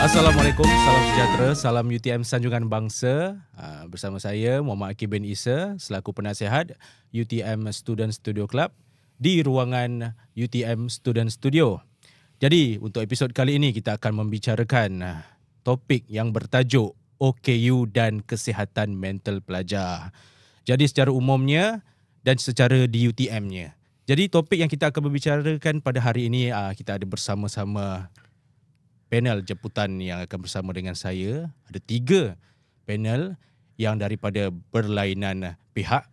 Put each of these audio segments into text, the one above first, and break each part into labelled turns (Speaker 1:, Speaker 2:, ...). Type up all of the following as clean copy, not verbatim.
Speaker 1: Assalamualaikum, salam sejahtera, salam UTM Sanjungan Bangsa. Bersama saya Muhammad Akib bin Isa selaku penasihat UTM Student Studio Club di ruangan UTM Student Studio. Jadi untuk episod kali ini kita akan membicarakan topik yang bertajuk OKU dan kesihatan mental pelajar. Jadi secara umumnya dan secara di UTM-nya. Jadi topik yang kita akan membicarakan pada hari ini, kita ada bersama-sama panel jemputan yang akan bersama dengan saya. Ada 3 panel yang daripada berlainan pihak,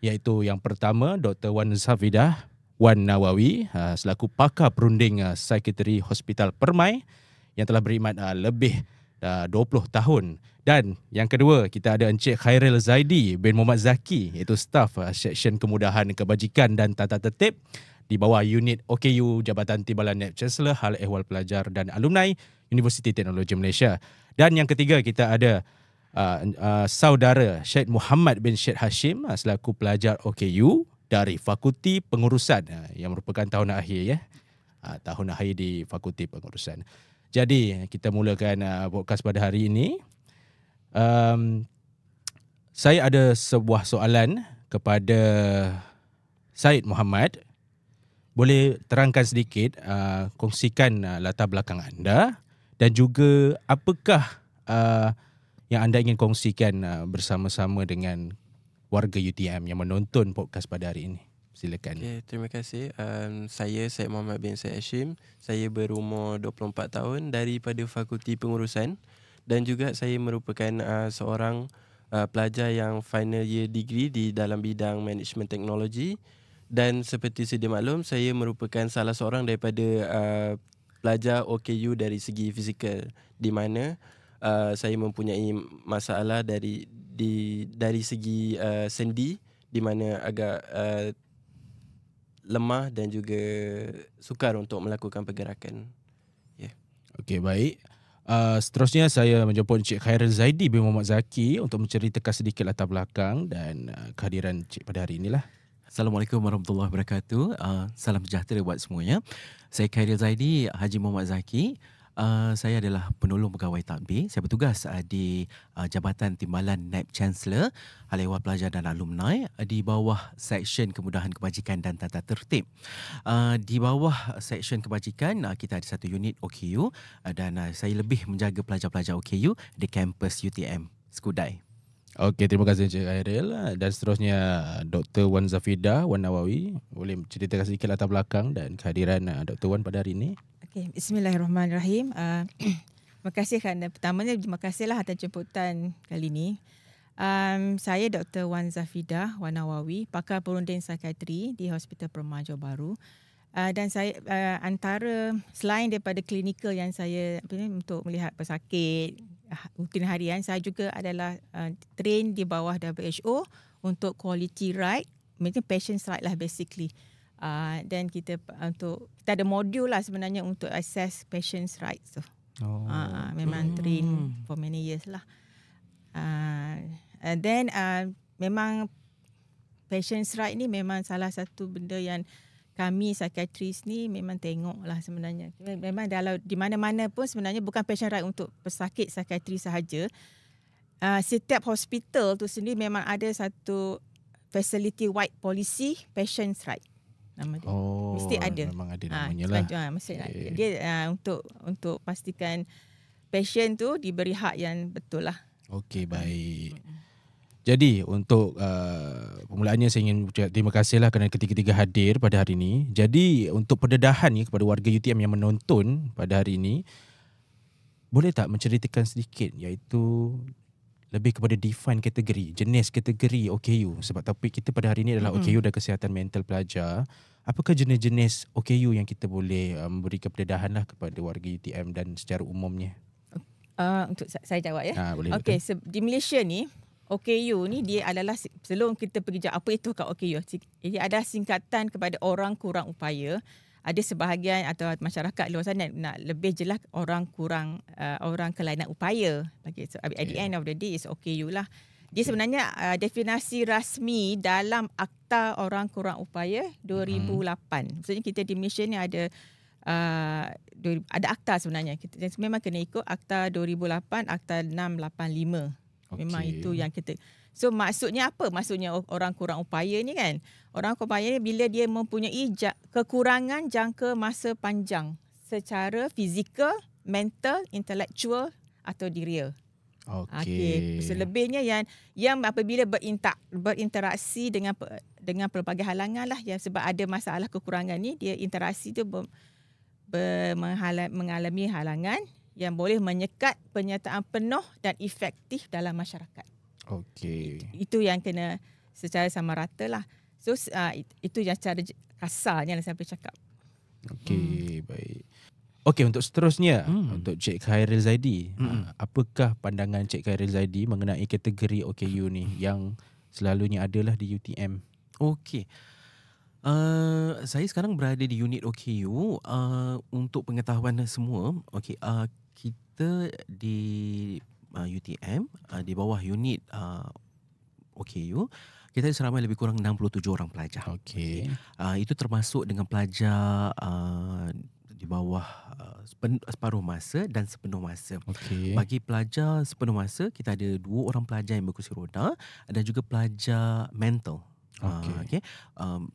Speaker 1: iaitu yang pertama Dr. Wan Zafidah Wan Nawawi selaku pakar perunding Psikiatri Hospital Permai yang telah berkhidmat lebih 20 tahun. Dan yang kedua, kita ada Encik Khairil Zaidi bin Muhammad Zaki, iaitu staf Seksyen Kemudahan Kebajikan dan Tata Tertib di bawah unit OKU Jabatan Timbalan Naib Chancellor Hal Ehwal Pelajar dan Alumni Universiti Teknologi Malaysia. Dan yang ketiga, kita ada saudara Syed Muhammad bin Syed Hashim selaku pelajar OKU dari Fakulti Pengurusan yang merupakan tahun akhir tahun akhir di Fakulti Pengurusan. Jadi kita mulakan podcast pada hari ini. Saya ada sebuah soalan kepada Syed Muhammad. Boleh terangkan sedikit, kongsikan latar belakang anda dan juga apakah yang anda ingin kongsikan bersama-sama dengan warga UTM yang menonton podcast pada hari ini. Silakan.
Speaker 2: Okay, terima kasih. Saya Syed Muhammad bin Syed Hashim. Saya berumur 24 tahun daripada Fakulti Pengurusan dan juga saya merupakan seorang pelajar yang final year degree di dalam bidang management teknologi. Dan seperti sedia maklum, saya merupakan salah seorang daripada pelajar OKU dari segi fizikal, di mana saya mempunyai masalah dari segi sendi, di mana agak lemah dan juga sukar untuk melakukan pergerakan.
Speaker 1: Okey, baik. Seterusnya saya menjemput Encik Khairil Zaidi bin Muhammad Zaki untuk menceritakan sedikit latar belakang dan kehadiran Encik pada hari inilah.
Speaker 3: Assalamualaikum warahmatullahi wabarakatuh. Salam sejahtera buat semuanya. Saya Khairil Zaidi Haji Muhammad Zaki. Saya adalah penolong pegawai tadbir. Saya bertugas di Jabatan Timbalan Naib Chancellor Hal Ehwal Pelajar dan Alumni di bawah Seksyen Kemudahan Kebajikan dan Tata Tertib. Di bawah Seksyen Kebajikan kita ada satu unit OKU dan saya lebih menjaga pelajar-pelajar OKU di kampus UTM Skudai.
Speaker 1: Okey, terima kasih Encik Khairil. Dan seterusnya Dr. Wan Zafidah Wan Nawawi. Boleh ceritakan sedikit latar belakang dan kehadiran Dr. Wan pada hari ini?
Speaker 4: Okey, bismillahirrahmanirrahim. Terima kasih kerana pertamanya terima kasihlah atas jemputan kali ini. Saya Dr. Wan Zafidah Wan Nawawi, pakar perunding psikiatri di Hospital Permai Johor Bahru. Dan saya antara selain daripada klinikal yang saya untuk melihat pesakit rutin harian, saya juga adalah train di bawah WHO untuk quality right, maksudnya patient's right lah basically. Dan kita ada modul lah sebenarnya untuk assess patient's rights tu. Memang train for many years lah. And then memang patient's right ni memang salah satu benda yang kami psikiatris ni memang tengok lah sebenarnya. Memang dalam di mana-mana pun sebenarnya bukan patient right untuk pesakit psikiatri sahaja. Setiap hospital tu sendiri memang ada satu facility wide policy patient's right. Nama dia. Mesti ada.
Speaker 1: Memang ada namanya lah.
Speaker 4: Mesti ada. Dia untuk pastikan patient tu diberi hak yang betul lah.
Speaker 1: Okey, baik. Jadi untuk permulaannya saya ingin ucap terima kasihlah kerana ketiga-tiga hadir pada hari ini. Jadi untuk pendedahan kepada warga UTM yang menonton pada hari ini, boleh tak menceritakan sedikit iaitu lebih kepada define kategori, jenis kategori OKU, sebab topik kita pada hari ini adalah OKU dan kesihatan mental pelajar. Apakah jenis-jenis OKU yang kita boleh memberikan pendedahan lah kepada warga UTM dan secara umumnya?
Speaker 4: Untuk saya jawab ya.
Speaker 1: Boleh.
Speaker 4: Okey, di Malaysia ni OKU ni dia adalah, sebelum kita pergi jawab apa itu kat OKU, dia ada singkatan kepada orang kurang upaya. Ada sebahagian atau masyarakat luar sana nak lebih jelas orang kurang orang kelainan upaya. So, at the end of the day is OKU lah. Dia sebenarnya definisi rasmi dalam Akta Orang Kurang Upaya 2008. Maksudnya kita di Malaysia ni ada ada akta sebenarnya. Kita memang kena ikut akta 2008, akta 685. Memang itu yang kita. So maksudnya apa? Maksudnya orang kurang upaya ni kan. Orang kurang upaya ni bila dia mempunyai kekurangan jangka masa panjang secara fizikal, mental, intelektual atau diri. Okey. Selebihnya yang apabila berinteraksi dengan pelbagai halangan lah, yang sebab ada masalah kekurangan ni, dia interaksi tu mengalami halangan yang boleh menyekat penyertaan penuh dan efektif dalam masyarakat.
Speaker 1: Okey.
Speaker 4: Itu yang kena secara sama rata lah. So itu yang secara kasarnya saya boleh cakap.
Speaker 1: Okey, baik. Okey, untuk seterusnya, untuk Cik Khairil Zaidi, apakah pandangan Cik Khairil Zaidi mengenai kategori OKU ni yang selalunya adalah di UTM?
Speaker 3: Okey. Saya sekarang berada di unit OKU. Untuk pengetahuan semua, okey, kita di UTM di bawah unit OKU, kita seramai lebih kurang 67 orang pelajar.
Speaker 1: Okey.
Speaker 3: Itu termasuk dengan pelajar di bawah separuh masa dan sepenuh masa.
Speaker 1: Okey.
Speaker 3: Bagi pelajar sepenuh masa, kita ada 2 orang pelajar yang berkursi roda dan juga pelajar mental. Okay.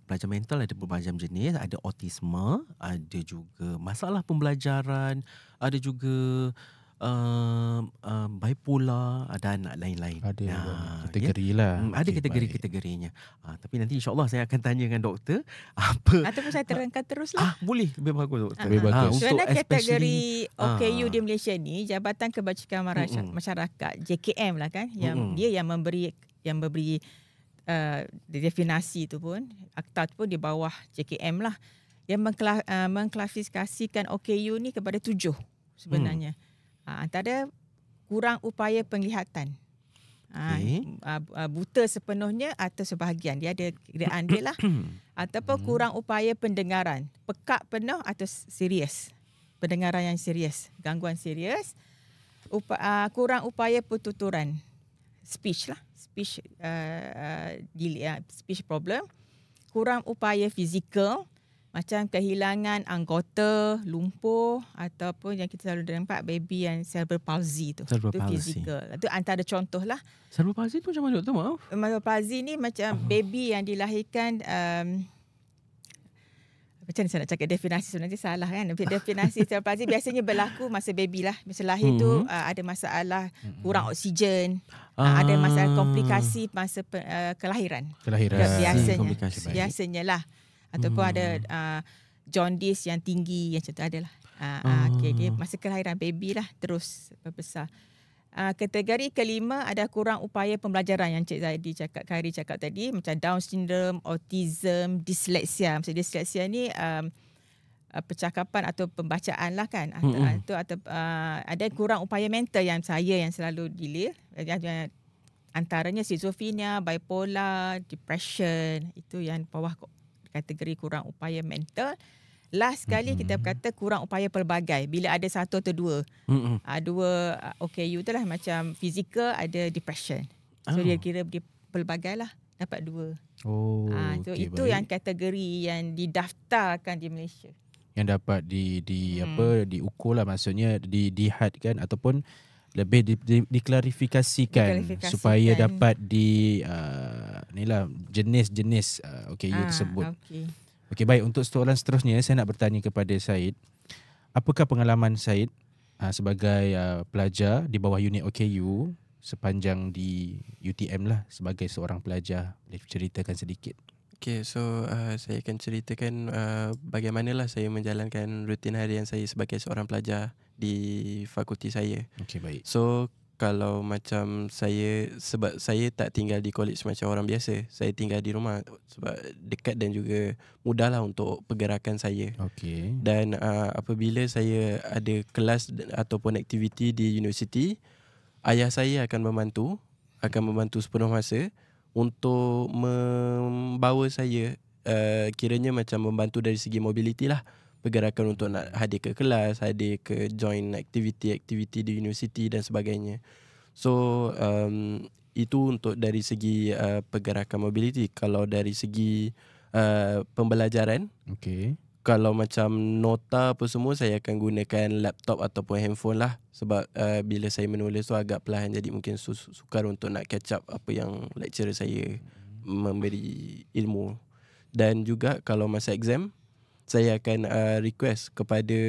Speaker 3: Pelajar mental ada berbagai jenis, ada autisme, ada juga masalah pembelajaran, ada juga bipolar dan lain-lain.
Speaker 1: Ada kategori lah.
Speaker 3: Ada kategori-kategorinya. Tapi nanti insyaAllah saya akan tanya dengan doktor apa.
Speaker 4: Ataupun saya terangkan teruslah.
Speaker 3: Boleh, lebih bagus doktor.
Speaker 1: Lebih bagus.
Speaker 4: Kerana kategori OKU di Malaysia ni, Jabatan Kebajikan Masyarakat JKM lah kan, yang dia yang memberi definasi tu pun, akta tu pun di bawah JKM lah, yang mengklasifikasikan OKU ni kepada 7 sebenarnya. Antara kurang upaya penglihatan, buta sepenuhnya atau sebahagian, dia ada kiraan dia lah. Ataupun kurang upaya pendengaran, pekak penuh atau serius, pendengaran yang serius, gangguan serius. Kurang upaya pertuturan, speech problem. Kurang upaya fizikal, macam kehilangan anggota, lumpuh, ataupun yang kita selalu nampak baby yang cerebral palsy tu. Itu fizikal. Itu antara contoh lah.
Speaker 3: Cerebral palsy tu macam mana doktor? Maaf.
Speaker 4: Cerebral palsy ni macam baby yang dilahirkan, macam mana saya nak cakap definisi sebenarnya salah kan. Definisi cerebral palsy biasanya berlaku masa baby lah. Masa lahir tu ada masalah kurang oksigen, ada masalah komplikasi masa kelahiran. Biasanya lah. Ataupun ada jaundice yang tinggi, yang macam tu adalah. Okay, dia masa kelahiran baby lah terus berbesar. Kategori kelima ada kurang upaya pembelajaran yang Cik Zaidi cakap, Khairi cakap tadi, macam Down syndrome, autism, dyslexia. Maksudnya dyslexia ni percakapan atau pembacaan lah kan. Atau ada kurang upaya mental yang selalu deal. Antaranya schizophrenia, bipolar, depression, itu yang bawah kategori kurang upaya mental. Last sekali kita berkata kurang upaya pelbagai. Bila ada satu atau dua. Dua OKU tu lah, macam fizikal ada depression. So dia kira pelbagai lah, dapat 2. So itu baik. Yang kategori yang didaftarkan di Malaysia.
Speaker 1: Yang dapat diukur lah, maksudnya dihadkan ataupun lebih diklarifikasikan supaya dapat jenis-jenis OKU tersebut. Okey, baik, untuk soalan seterusnya saya nak bertanya kepada Said. Apakah pengalaman Said sebagai pelajar di bawah unit OKU sepanjang di UTM lah, sebagai seorang pelajar? Boleh ceritakan sedikit?
Speaker 2: Okay, so saya akan ceritakan bagaimanalah saya menjalankan rutin harian saya sebagai seorang pelajar di fakulti saya.
Speaker 1: Okay, baik.
Speaker 2: So kalau macam sebab saya tak tinggal di college macam orang biasa, saya tinggal di rumah sebab dekat dan juga mudahlah untuk pergerakan saya.
Speaker 1: Okay.
Speaker 2: Dan apabila saya ada kelas ataupun aktiviti di universiti, ayah saya akan membantu sepenuh masa untuk membawa saya, kiranya macam membantu dari segi mobility lah, pergerakan untuk nak hadir ke kelas, hadir ke join aktiviti di universiti dan sebagainya. So itu untuk dari segi pergerakan mobility. Kalau dari segi pembelajaran, kalau macam nota apa semua, saya akan gunakan laptop ataupun handphone lah. Sebab bila saya menulis tu agak perlahan, jadi mungkin sukar untuk nak catch up apa yang lecturer saya memberi ilmu. Dan juga kalau masa exam, saya akan request kepada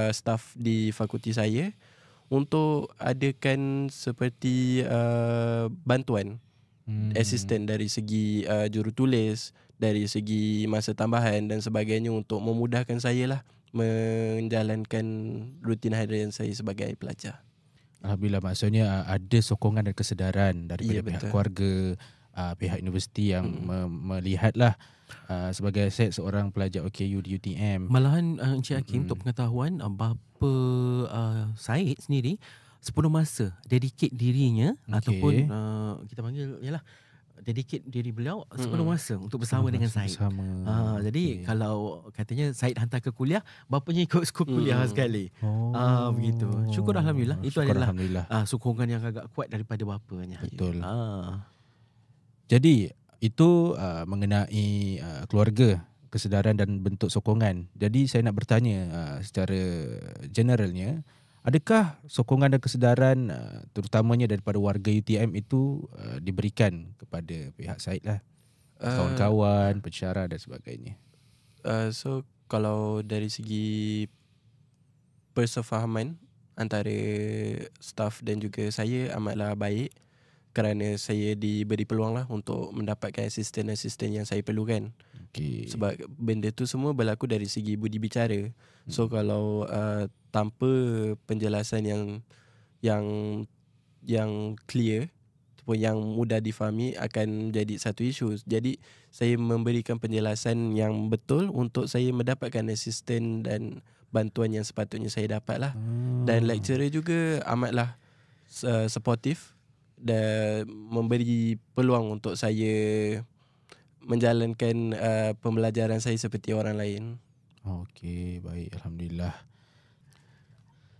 Speaker 2: staff di fakulti saya untuk adakan seperti bantuan assistant dari segi jurutulis, dari segi masa tambahan dan sebagainya untuk memudahkan saya lah menjalankan rutin harian saya sebagai pelajar.
Speaker 1: Alhamdulillah, maksudnya ada sokongan dan kesedaran daripada
Speaker 2: Ya,
Speaker 1: pihak
Speaker 2: betul.
Speaker 1: keluarga, pihak universiti yang melihatlah sebagai saya seorang pelajar OKU di UTM.
Speaker 3: Malahan Encik Hakim, untuk pengetahuan, bapa Syed sendiri sepenuh masa dedicate dirinya, ataupun kita panggil yalah, dedicate diri beliau sepenuh masa untuk bersama dengan Syed.
Speaker 1: Bersama.
Speaker 3: Jadi kalau katanya Syed hantar ke kuliah, bapanya ikut kuliah sekali. Begitu. Syukur Alhamdulillah. Itu
Speaker 1: Syukur
Speaker 3: adalah
Speaker 1: Alhamdulillah.
Speaker 3: sokongan yang agak kuat daripada bapanya.
Speaker 1: Betul. Jadi itu mengenai keluarga, kesedaran dan bentuk sokongan. Jadi saya nak bertanya secara generalnya, adakah sokongan dan kesedaran terutamanya daripada warga UTM itu diberikan kepada pihak Syed lah? Kawan-kawan, pensyarah dan sebagainya.
Speaker 2: So kalau dari segi persefahaman antara staff dan juga saya amatlah baik, kerana saya diberi peluang lah untuk mendapatkan asisten-asisten yang saya perlukan.
Speaker 1: Okay.
Speaker 2: Sebab benda tu semua berlaku dari segi budi bicara. So kalau tanpa penjelasan yang clear ataupun yang mudah difahami akan menjadi satu isu. Jadi saya memberikan penjelasan yang betul untuk saya mendapatkan asisten dan bantuan yang sepatutnya saya dapat lah. Dan lecturer juga amatlah supportive dan memberi peluang untuk saya menjalankan pembelajaran saya seperti orang lain.
Speaker 1: Okey, baik, alhamdulillah.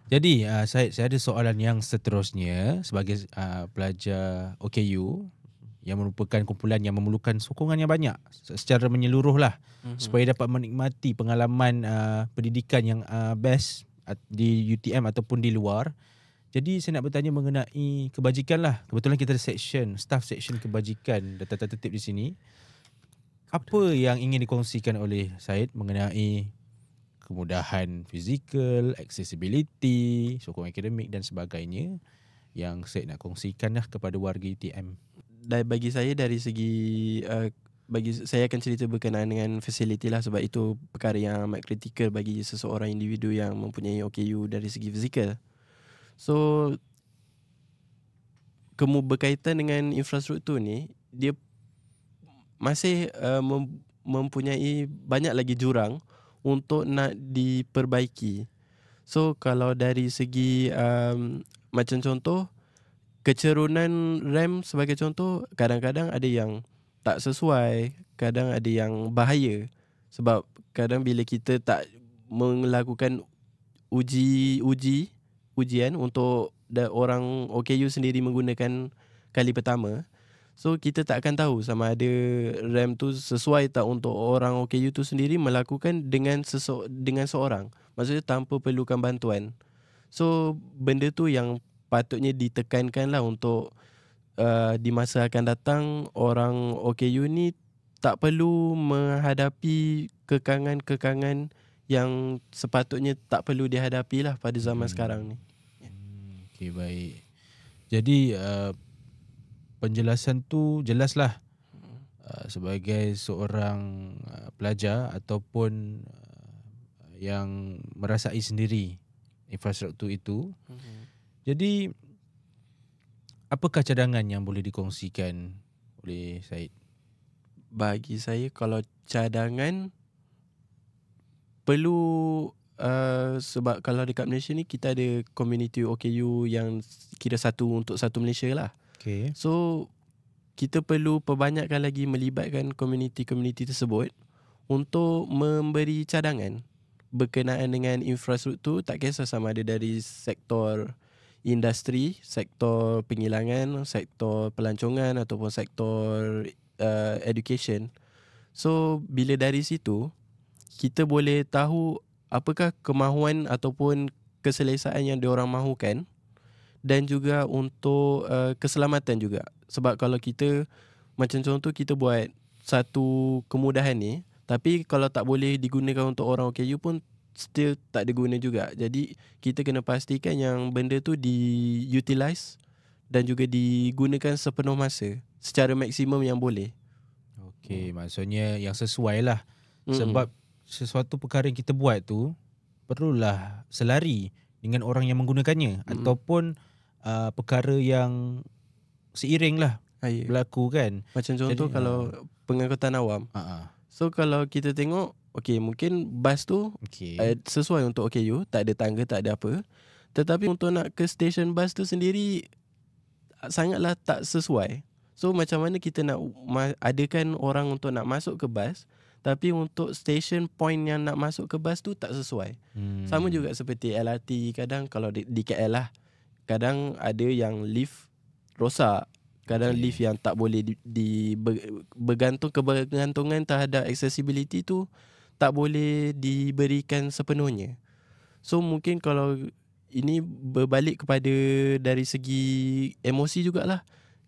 Speaker 1: Jadi saya ada soalan yang seterusnya sebagai pelajar OKU yang merupakan kumpulan yang memerlukan sokongan yang banyak secara menyeluruh lah, supaya dapat menikmati pengalaman pendidikan yang best di UTM ataupun di luar. Jadi saya nak bertanya mengenai kebajikan lah. Kebetulan kita ada staff section kebajikan dan tata tertib di sini. Apa yang ingin dikongsikan oleh Syed mengenai kemudahan fizikal, accessibility, sokong akademik dan sebagainya yang Syed nak kongsikan lah kepada warga UTM?
Speaker 2: Dan bagi saya dari segi saya akan cerita berkenaan dengan fasiliti lah, sebab itu perkara yang amat kritikal bagi seseorang individu yang mempunyai OKU dari segi fizikal. So berkaitan dengan infrastruktur ni, dia masih mempunyai banyak lagi jurang untuk nak diperbaiki. So kalau dari segi macam contoh, kecerunan RAM sebagai contoh, kadang-kadang ada yang tak sesuai, kadang ada yang bahaya. Sebab kadang bila kita tak melakukan ujian untuk orang OKU sendiri menggunakan kali pertama, so kita tak akan tahu sama ada RAM tu sesuai tak untuk orang OKU tu sendiri melakukan dengan seorang. Maksudnya tanpa perlukan bantuan. So benda tu yang patutnya ditekankan lah untuk di masa akan datang orang OKU ni tak perlu menghadapi kekangan-kekangan yang sepatutnya tak perlu dihadapi lah pada zaman sekarang ni.
Speaker 1: Okey, baik. Jadi penjelasan tu jelaslah sebagai seorang pelajar ataupun yang merasai sendiri infrastruktur itu. Jadi apakah cadangan yang boleh dikongsikan oleh Syed?
Speaker 2: Bagi saya, kalau cadangan perlu sebab kalau dekat Malaysia ni kita ada community OKU yang kira satu untuk satu Malaysia lah.
Speaker 1: Okay.
Speaker 2: So kita perlu perbanyakkan lagi melibatkan community-community tersebut untuk memberi cadangan berkenaan dengan infrastruktur, tak kisah sama ada dari sektor industri, sektor penghilangan, sektor pelancongan ataupun sektor education. So bila dari situ kita boleh tahu apakah kemahuan ataupun keselesaan yang diorang mahukan, dan juga untuk keselamatan juga. Sebab kalau kita, macam contoh kita buat satu kemudahan ni, tapi kalau tak boleh digunakan untuk orang OKU pun still tak ada guna juga. Jadi kita kena pastikan yang benda tu di-utilize dan juga digunakan sepenuh masa secara maksimum yang boleh.
Speaker 1: Okey, maksudnya yang sesuai lah. Sebab sesuatu perkara yang kita buat tu perlulah selari dengan orang yang menggunakannya, ataupun perkara yang seiring lah berlaku kan.
Speaker 2: Macam contoh
Speaker 1: Jadi,
Speaker 2: kalau pengangkutan awam. So kalau kita tengok, okey, mungkin bas tu sesuai untuk OKU, tak ada tangga, tak ada apa. Tetapi untuk nak ke stesen bas tu sendiri sangatlah tak sesuai. So macam mana kita nak adakan orang untuk nak masuk ke bas, tapi untuk station point yang nak masuk ke bas tu tak sesuai. Sama juga seperti LRT. Kadang kalau di KL lah, kadang ada yang lift rosak, kadang lift yang tak boleh kebergantungan terhadap accessibility tu tak boleh diberikan sepenuhnya. So mungkin kalau ini berbalik kepada dari segi emosi jugalah.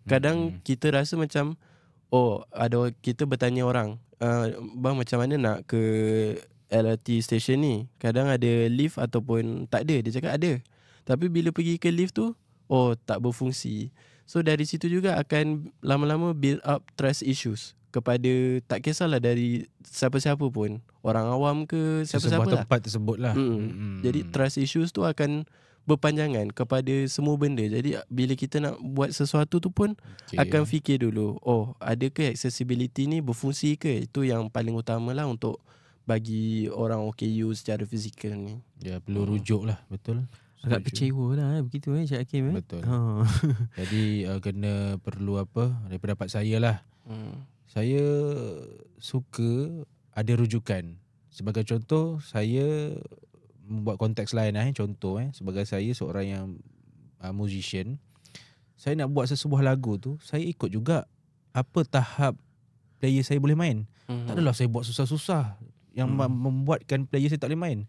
Speaker 2: Kadang kita rasa macam, kita bertanya orang, bang macam mana nak ke LRT station ni? Kadang ada lift ataupun tak ada. Dia cakap ada. Tapi bila pergi ke lift tu, tak berfungsi. So dari situ juga akan lama-lama build up trust issues kepada, tak kisahlah dari siapa-siapa pun, orang awam ke siapa-siapa lah,
Speaker 1: tempat tersebut lah.
Speaker 2: Jadi trust issues tu akan berpanjangan kepada semua benda. Jadi bila kita nak buat sesuatu tu pun akan fikir dulu, ada ke accessibility ni berfungsi ke? Itu yang paling utama lah untuk bagi orang OKU secara fizikal ni.
Speaker 1: Ya, perlu rujuk lah, betul.
Speaker 3: Agak kecewa lah begitu Cik Hakim.
Speaker 1: Betul. Jadi perlu apa, dari pendapat saya lah, saya suka ada rujukan. Sebagai contoh, saya membuat konteks lain contoh sebagai saya seorang yang musician, saya nak buat sesebuah lagu tu, saya ikut juga apa tahap player saya boleh main. Tak adalah saya buat susah-susah yang membuatkan player saya tak boleh main.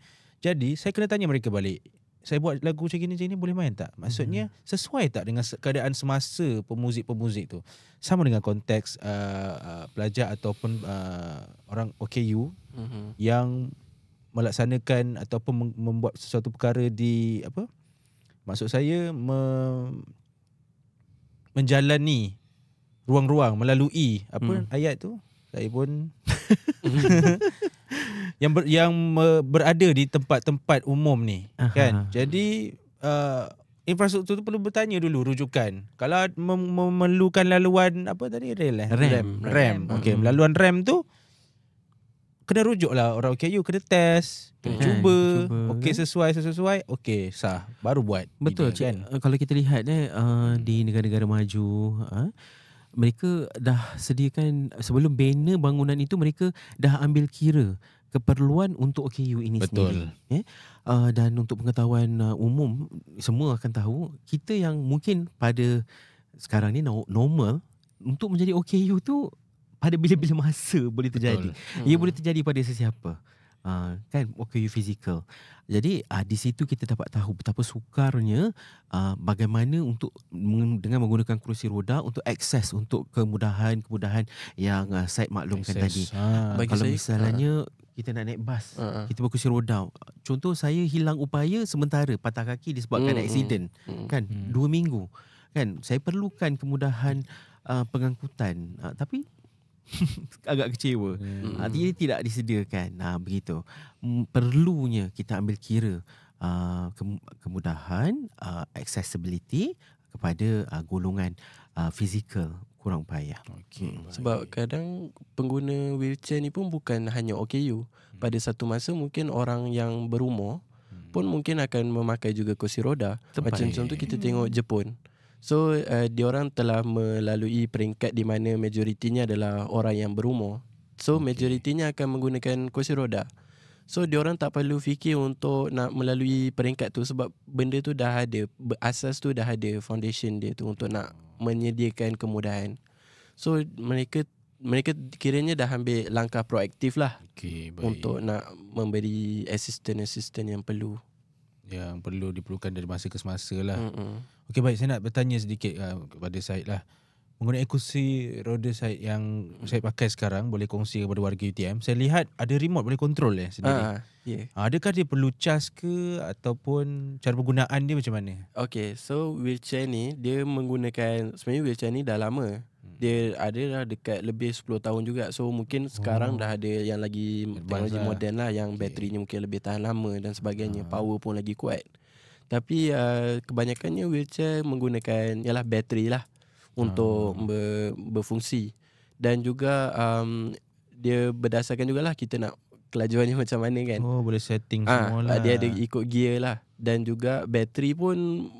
Speaker 1: Jadi saya kena tanya mereka balik, saya buat lagu macam ni boleh main tak? Maksudnya sesuai tak dengan keadaan semasa pemuzik-pemuzik tu? Sama dengan konteks pelajar ataupun orang OKU yang melaksanakan ataupun membuat sesuatu perkara di apa? Maksud saya menjalani ruang-ruang melalui apa ayat tu? Saya pun yang berada di tempat-tempat umum ni kan. Jadi infrastruktur tu perlu bertanya dulu rujukan. Kalau memerlukan laluan apa tadi rem. Okey, laluan rem tu kena rujuk lah orang OKU, kena test, kena cuba. Okey, sesuai, okey, sah, baru buat.
Speaker 3: Betul
Speaker 1: kan?
Speaker 3: Kalau kita lihat di negara-negara maju, mereka dah sediakan sebelum bina bangunan itu, mereka dah ambil kira keperluan untuk OKU ini sendiri. Dan untuk pengetahuan umum, semua akan tahu, kita yang mungkin pada sekarang ni normal, untuk menjadi OKU tu pada bila-bila masa boleh terjadi. Ia boleh terjadi pada sesiapa. Kan, OKU fizikal. Jadi di situ kita dapat tahu betapa sukarnya bagaimana untuk dengan menggunakan kerusi roda untuk akses untuk kemudahan yang Syed maklumkan tadi. Kalau misalnya kita nak naik bas, kita berkerusi roda. Contoh, saya hilang upaya sementara, patah kaki disebabkan aksiden, kan, 2 minggu. Kan, saya perlukan kemudahan pengangkutan, tapi agak kecewa. Dia tidak disediakan. Begitu. Perlunya kita ambil kira kemudahan, accessibility kepada golongan fizikal kurang upaya.
Speaker 2: Sebab kadang pengguna wheelchair ni pun bukan hanya OKU. Pada satu masa mungkin orang yang berumur pun mungkin akan memakai juga kursi roda. Macam contoh kita tengok Jepun. So diorang telah melalui peringkat di mana majoritinya adalah orang yang berumur. So majoritinya akan menggunakan kursi roda. So diorang tak perlu fikir untuk nak melalui peringkat tu, sebab benda tu dah ada, asas tu dah ada, foundation dia tu untuk nak menyediakan kemudahan. So mereka mereka kiranya dah ambil langkah proaktif lah
Speaker 1: Okey, baik.
Speaker 2: untuk nak memberi assistant yang perlu.
Speaker 1: Yang perlu diperlukan dari masa ke semasa lah.
Speaker 2: Mm-mm.
Speaker 1: Okey, baik, saya nak bertanya sedikit kepada Syed lah. Mengenai kursi roda Syed yang saya pakai sekarang, boleh kongsi kepada warga UTM. Saya lihat ada remote boleh kontrol sendiri.
Speaker 2: Yeah.
Speaker 1: Adakah dia perlu cas ke ataupun cara penggunaan dia macam mana?
Speaker 2: Okay, so wheelchair ni dia menggunakan, sebenarnya wheelchair ni dah lama. Dia ada dah dekat lebih 10 tahun juga. So mungkin sekarang dah ada yang lagi teknologi
Speaker 1: lah.
Speaker 2: moden lah, yang baterinya mungkin lebih tahan lama dan sebagainya. Power pun lagi kuat. Tapi kebanyakannya wheelchair menggunakan ialah bateri lah untuk berfungsi. Dan juga dia berdasarkan jugalah kita nak kelajuannya macam mana kan.
Speaker 1: Oh, boleh setting semua lah.
Speaker 2: Dia ada ikut gear lah. Dan juga bateri pun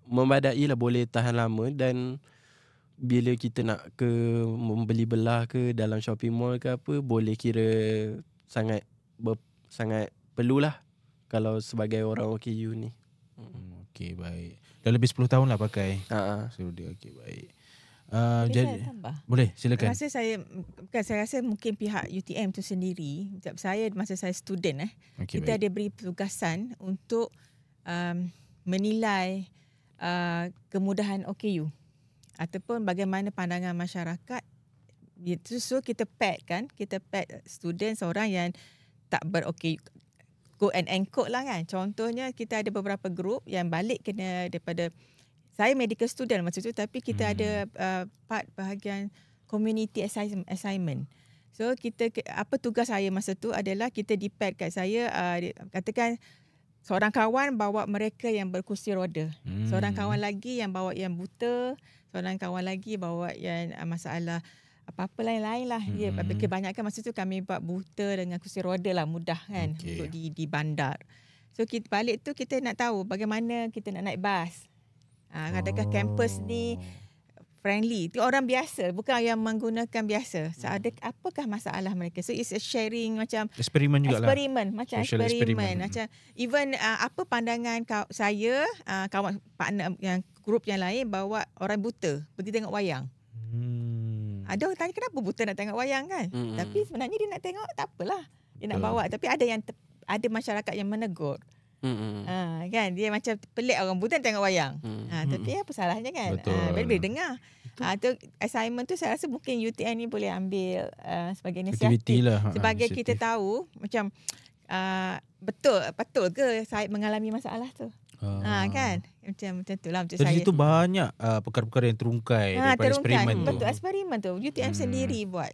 Speaker 2: memadai lah, boleh tahan lama. Dan bila kita nak membeli belah ke dalam shopping mall ke apa, boleh kira sangat perlulah kalau sebagai orang OKU ni.
Speaker 1: Okey, baik. Dah lebih 10 tahun lah pakai. So dia okey, baik. Jadi
Speaker 4: saya tambah.
Speaker 1: boleh, silakan.
Speaker 4: Saya rasa mungkin pihak UTM tu sendiri, saya masa saya student
Speaker 1: Okey,
Speaker 4: kita
Speaker 1: baik.
Speaker 4: ada beri tugasan untuk menilai kemudahan OKU ataupun bagaimana pandangan masyarakat. So kita pack student seorang yang tak ber-OKU, quote and quote lah kan. Contohnya kita ada beberapa grup yang balik kena daripada, saya medical student masa tu, tapi kita ada part bahagian community assignment. So apa tugas saya masa tu adalah kita dipad kat saya, katakan seorang kawan bawa mereka yang berkursi roda. Seorang kawan lagi yang bawa yang buta, seorang kawan lagi bawa yang masalah apa-apa lain-lain lah. Kebanyakan masa tu kami buat buta dengan kursi roda lah, mudah kan untuk di bandar. So kita balik tu kita nak tahu bagaimana kita nak naik bas. Adakah kampus ni friendly? Itu orang biasa, bukan yang menggunakan biasa. So, apakah masalah mereka? So it's a sharing, macam
Speaker 1: eksperimen jugalah. Social
Speaker 4: eksperimen. Macam even apa pandangan saya, kawan partner yang grup yang lain bawa orang buta pergi tengok wayang. Ada orang tanya kenapa buta nak tengok wayang kan? Tapi sebenarnya dia nak tengok, tak apalah. Dia nak bawa. Tapi ada masyarakat yang menegur. Kan dia macam pelik orang buta tengok wayang. Tapi apa salahnya kan? Boleh dengar. Tu assignment tu saya rasa mungkin UTM ni boleh ambil sebagai inisiatif
Speaker 1: lah,
Speaker 4: sebagai kita tahu macam betul ke saya mengalami masalah tu. Kan macam tu lah untuk
Speaker 1: dari
Speaker 4: saya.
Speaker 1: situ banyak perkara-perkara yang terungkai daripada eksperimen tu.
Speaker 4: Betul, eksperimen tu UTM sendiri buat.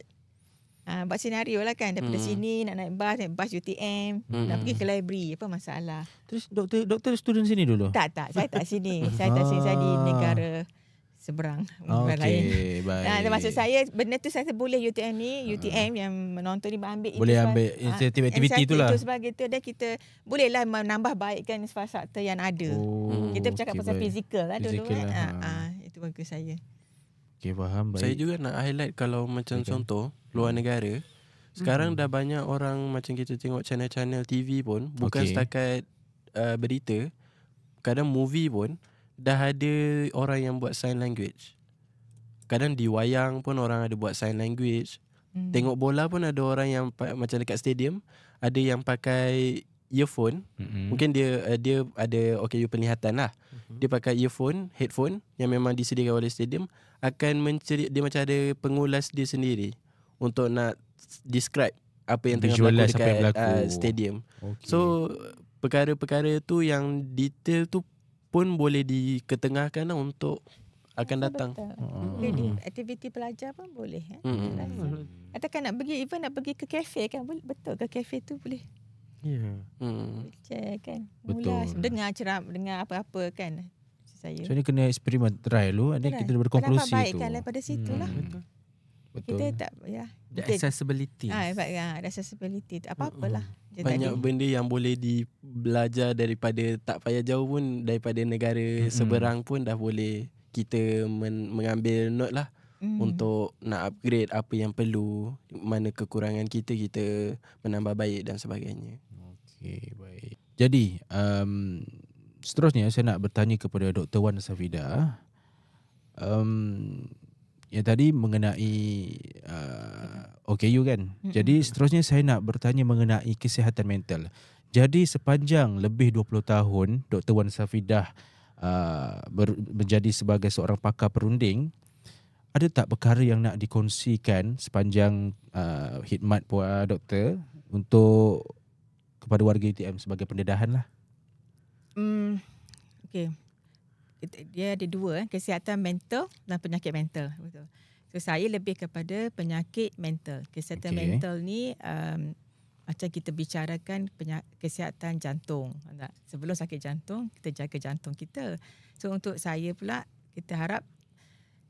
Speaker 4: Buat senario lah kan, daripada sini nak naik bas UTM, nak pergi ke library, apa masalah.
Speaker 1: Terus doktor student sini dulu?
Speaker 4: Tak, saya tak sini. Saya di negara seberang.
Speaker 1: Okey, baik.
Speaker 4: Maksud saya benda tu saya boleh UTM yang menonton ni ambil
Speaker 1: boleh ambil inisiatif aktiviti tu lah.
Speaker 4: Sebagai tu dan kita bolehlah menambah baikkan infrastruktur yang ada. Kita bercakap pasal fizikal lah dulu kan. Itu bagus saya.
Speaker 1: Okay, faham. Baik.
Speaker 2: Saya juga nak highlight kalau macam contoh luar negara. Sekarang dah banyak orang macam kita tengok channel-channel TV pun, bukan setakat berita, kadang movie pun dah ada orang yang buat sign language. Kadang di wayang pun orang ada buat sign language. Tengok bola pun ada orang yang macam dekat stadium ada yang pakai earphone. Mungkin dia ada OKU penglihatan lah. Dia pakai earphone, headphone yang memang disediakan oleh stadium, akan dia macam ada pengulas dia sendiri untuk nak describe apa yang tengah berlaku dekat stadium. So perkara-perkara tu yang detail tu pun boleh diketengahkan lah untuk akan datang.
Speaker 4: Aktiviti pelajar pun boleh. Katakan nak pergi ke kafe kan, betul ke kafe tu boleh. Check kan. Mula dengar apa-apa kan. Saya.
Speaker 1: So ni kena eksperimen try dulu, dan kita berkonklusi tu.
Speaker 4: Baikkan daripada situlah.
Speaker 1: Betul.
Speaker 4: Kita tak
Speaker 3: the accessibility.
Speaker 4: Ada accessibility. Apa-apalah.
Speaker 2: Banyak benda yang boleh belajar daripada tak payah jauh pun, daripada negara seberang pun dah boleh kita mengambil note lah untuk nak upgrade apa yang perlu, mana kekurangan kita menambah baik dan sebagainya.
Speaker 1: Okey, baik. Jadi, seterusnya saya nak bertanya kepada Dr. Wan Zafida. yang tadi mengenai OKU kan. Jadi seterusnya saya nak bertanya mengenai kesihatan mental. Jadi sepanjang lebih 20 tahun Dr. Wan Safidah menjadi sebagai seorang pakar perunding, ada tak perkara yang nak dikongsikan sepanjang khidmat doktor untuk kepada warga UTM sebagai pendedahan lah?
Speaker 4: Okay. Dia ada dua, kesihatan mental dan penyakit mental. Betul. So saya lebih kepada penyakit mental. Kesihatan mental ni macam kita bicarakan kesihatan jantung. Sebelum sakit jantung, kita jaga jantung kita. So untuk saya pula, kita harap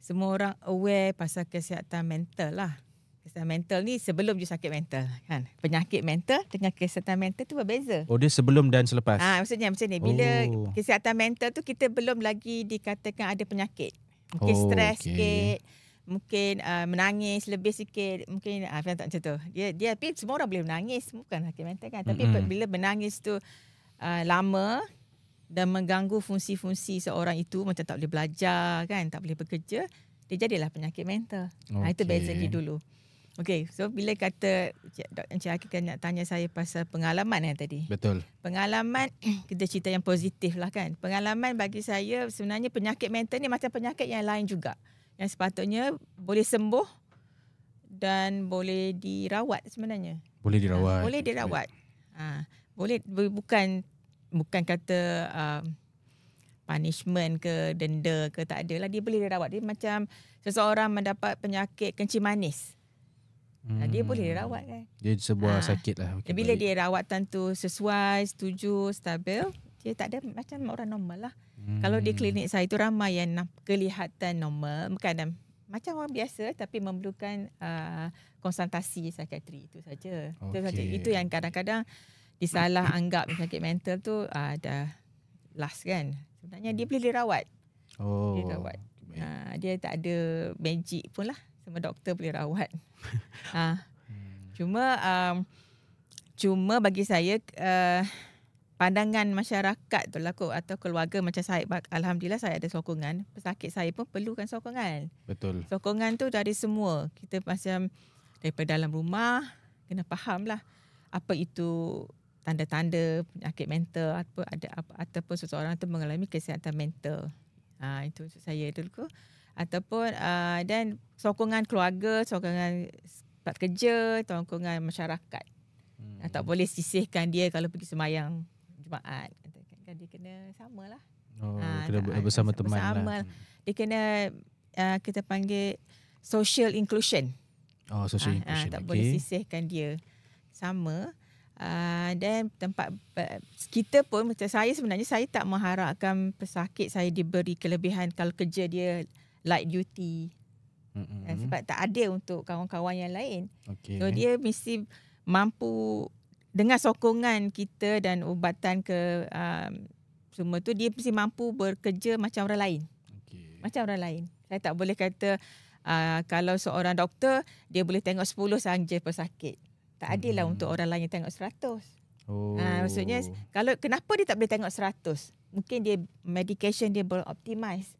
Speaker 4: semua orang aware pasal kesihatan mental lah. Kesihatan mental ni sebelum je sakit mental kan. Penyakit mental dengan kesihatan mental tu berbeza.
Speaker 1: Oh, dia sebelum dan selepas.
Speaker 4: Maksudnya macam ni, bila kesihatan mental tu kita belum lagi dikatakan ada penyakit. Mungkin stres sikit, mungkin menangis lebih sikit, mungkin tak macam tu. Dia tapi semua orang boleh menangis, bukan sakit mental kan. Tapi bila menangis tu lama dan mengganggu fungsi-fungsi seorang itu, macam tak boleh belajar kan, tak boleh bekerja, dia jadilah penyakit mental. Itu beza dulu. Okay, so bila kata Encik Hakim nak tanya saya pasal pengalaman yang tadi.
Speaker 1: Betul.
Speaker 4: Pengalaman, kita cerita yang positif lah kan. Pengalaman bagi saya sebenarnya penyakit mental ni macam penyakit yang lain juga. Yang sepatutnya boleh sembuh dan boleh dirawat sebenarnya.
Speaker 1: Boleh dirawat.
Speaker 4: Boleh dirawat. Boleh, bukan kata punishment ke denda ke, tak ada lah. Dia boleh dirawat. Dia macam seseorang mendapat penyakit kencing manis. Dia boleh dirawat kan.
Speaker 1: Dia sebuah sakit lah.
Speaker 4: Okay, bila dia rawatan tu sesuai, setuju, stabil, dia tak ada macam orang normal lah. Kalau di klinik saya tu ramai yang kelihatan normal, bukan macam orang biasa tapi memerlukan konsultasi psikiatri, itu saja. Itu yang kadang-kadang disalah anggap sakit mental tu dah last kan. Sebenarnya dia boleh dirawat. Dia dirawat. Dia tak ada magic pun lah. Semua doktor boleh rawat. Cuma bagi saya pandangan masyarakat tu lah atau keluarga macam saya, alhamdulillah saya ada sokongan. Pesakit saya pun perlukan sokongan.
Speaker 1: Betul.
Speaker 4: Sokongan tu dari semua. Kita macam daripada dalam rumah kena faham lah apa itu tanda-tanda penyakit mental, ataupun seseorang tu mengalami kesihatan mental. Itu untuk saya dulu. Ataupun dan sokongan keluarga, sokongan tempat kerja, sokongan masyarakat. Tak boleh sisihkan dia kalau pergi sembahyang Jumaat. Dia kena samalah.
Speaker 1: Kena bersama teman lah.
Speaker 4: Dia kena kita panggil social inclusion.
Speaker 1: Social inclusion.
Speaker 4: Tak boleh sisihkan dia. Sama. Dan tempat kita pun, macam saya sebenarnya, saya tak mengharapkan pesakit saya diberi kelebihan kalau kerja dia light duty. Sebab tak ada untuk kawan-kawan yang lain. So dia mesti mampu dengan sokongan kita dan ubatan ke semua tu, dia mesti mampu bekerja macam orang lain. Macam orang lain. Saya tak boleh kata kalau seorang doktor dia boleh tengok 10 sahaja pesakit. Tak adil lah untuk orang lain yang tengok 100. Maksudnya kenapa dia tak boleh tengok 100? Mungkin dia medication dia belum optimize.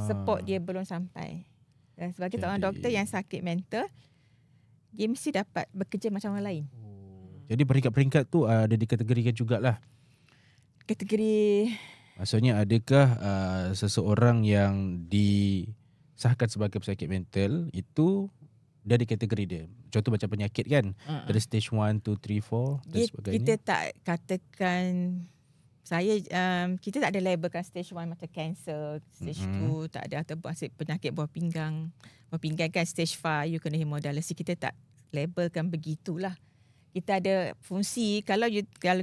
Speaker 4: Support dia belum sampai. Dan sebagai seorang doktor yang sakit mental, dia mesti dapat bekerja macam orang lain.
Speaker 1: Jadi peringkat-peringkat tu ada dikategorikan jugalah.
Speaker 4: Kategori,
Speaker 1: maksudnya adakah seseorang yang disahkan sebagai pesakit mental itu dari kategori dia? Contoh macam penyakit kan, dari stage 1, 2, 3, 4 dan sebagainya.
Speaker 4: Kita tak katakan, kita tak ada labelkan stage 1 macam cancer, stage 2 tak ada, atau penyakit buah pinggang. Buah pinggang kan stage 5 you kena hemodialisis. Kita tak labelkan begitulah. Kita ada fungsi, kalau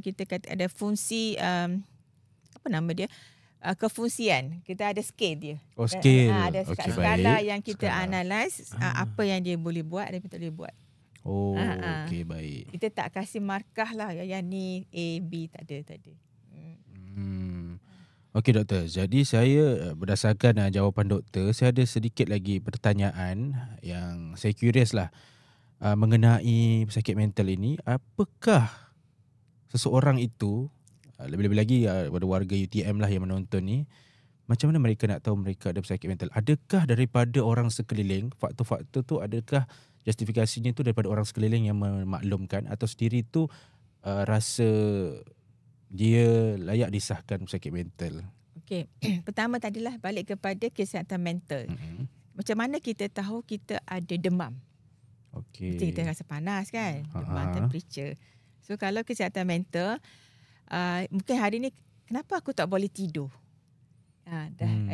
Speaker 4: kita kata ada fungsi apa nama dia? Kefungsian. Kita ada scale dia.
Speaker 1: Scale.
Speaker 4: Ada skala yang kita analyse apa yang dia boleh buat dan tak boleh buat.
Speaker 1: Okey, baik.
Speaker 4: Kita tak kasih markah lah yang ni A, B, tak ada.
Speaker 1: Okey doktor, jadi saya berdasarkan jawapan doktor, saya ada sedikit lagi pertanyaan yang saya curious lah mengenai pesakit mental ini. Apakah seseorang itu, lebih-lebih lagi pada warga UTM lah yang menonton ni, macam mana mereka nak tahu mereka ada pesakit mental? Adakah daripada orang sekeliling, faktor-faktor tu adakah justifikasinya tu daripada orang sekeliling yang memaklumkan, atau sendiri tu rasa dia layak disahkan pesakit mental?
Speaker 4: Okey, pertama tadilah balik kepada kesihatan mental. Macam mana kita tahu kita ada demam?
Speaker 1: Okey.
Speaker 4: Mesti kita rasa panas kan, demam, temperature. So kalau kesihatan mental, mungkin hari ni kenapa aku tak boleh tidur?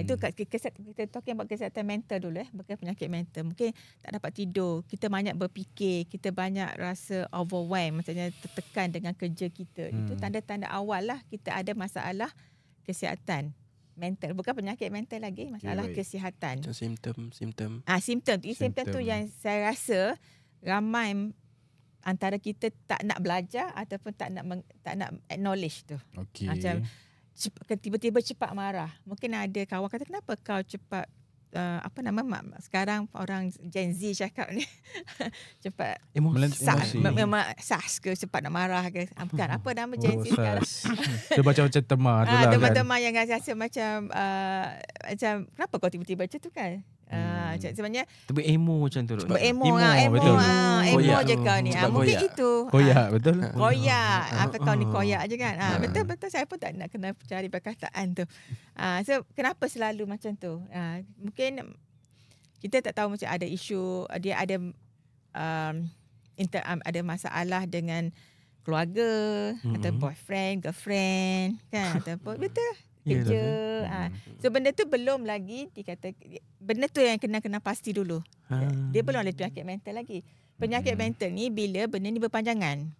Speaker 4: Itu kita talking about kesihatan mental dulu bukan penyakit mental. Mungkin tak dapat tidur, kita banyak berfikir, kita banyak rasa overwhelmed, maksudnya tertekan dengan kerja kita. Itu tanda-tanda awal lah kita ada masalah kesihatan mental. Bukan penyakit mental lagi, masalah kesihatan.
Speaker 2: Macam simptom.
Speaker 4: Simptom tu yang saya rasa ramai antara kita tak nak belajar ataupun tak nak acknowledge tu.
Speaker 1: Okey.
Speaker 4: Macam tiba-tiba cepat marah. Mungkin ada kawan kata, kenapa kau cepat sekarang orang Gen Z cakap ni cepat sas ke, cepat nak marah ke, bukan apa nama Gen Z sekarang.
Speaker 1: Dia macam-macam temah tu lah kan.
Speaker 4: Temah yang rasa macam kenapa kau tiba-tiba macam tu kan. Sebenarnya
Speaker 3: emo macam tu.
Speaker 4: Emo je kau ni. Mungkin itu.
Speaker 1: Koyak betul.
Speaker 4: Koyak. Apa kau ni koyak je kan. Betul-betul saya pun tak nak kena cari perkataan tu. So kenapa selalu macam tu? Mungkin kita tak tahu macam ada isu, dia ada ada masalah dengan keluarga atau boyfriend, girlfriend kan, ataupun betul kerja. So benda tu belum lagi dikata, benda tu yang kena pasti dulu. Dia belum ada penyakit mental lagi. Penyakit mental ni bila benda ni berpanjangan.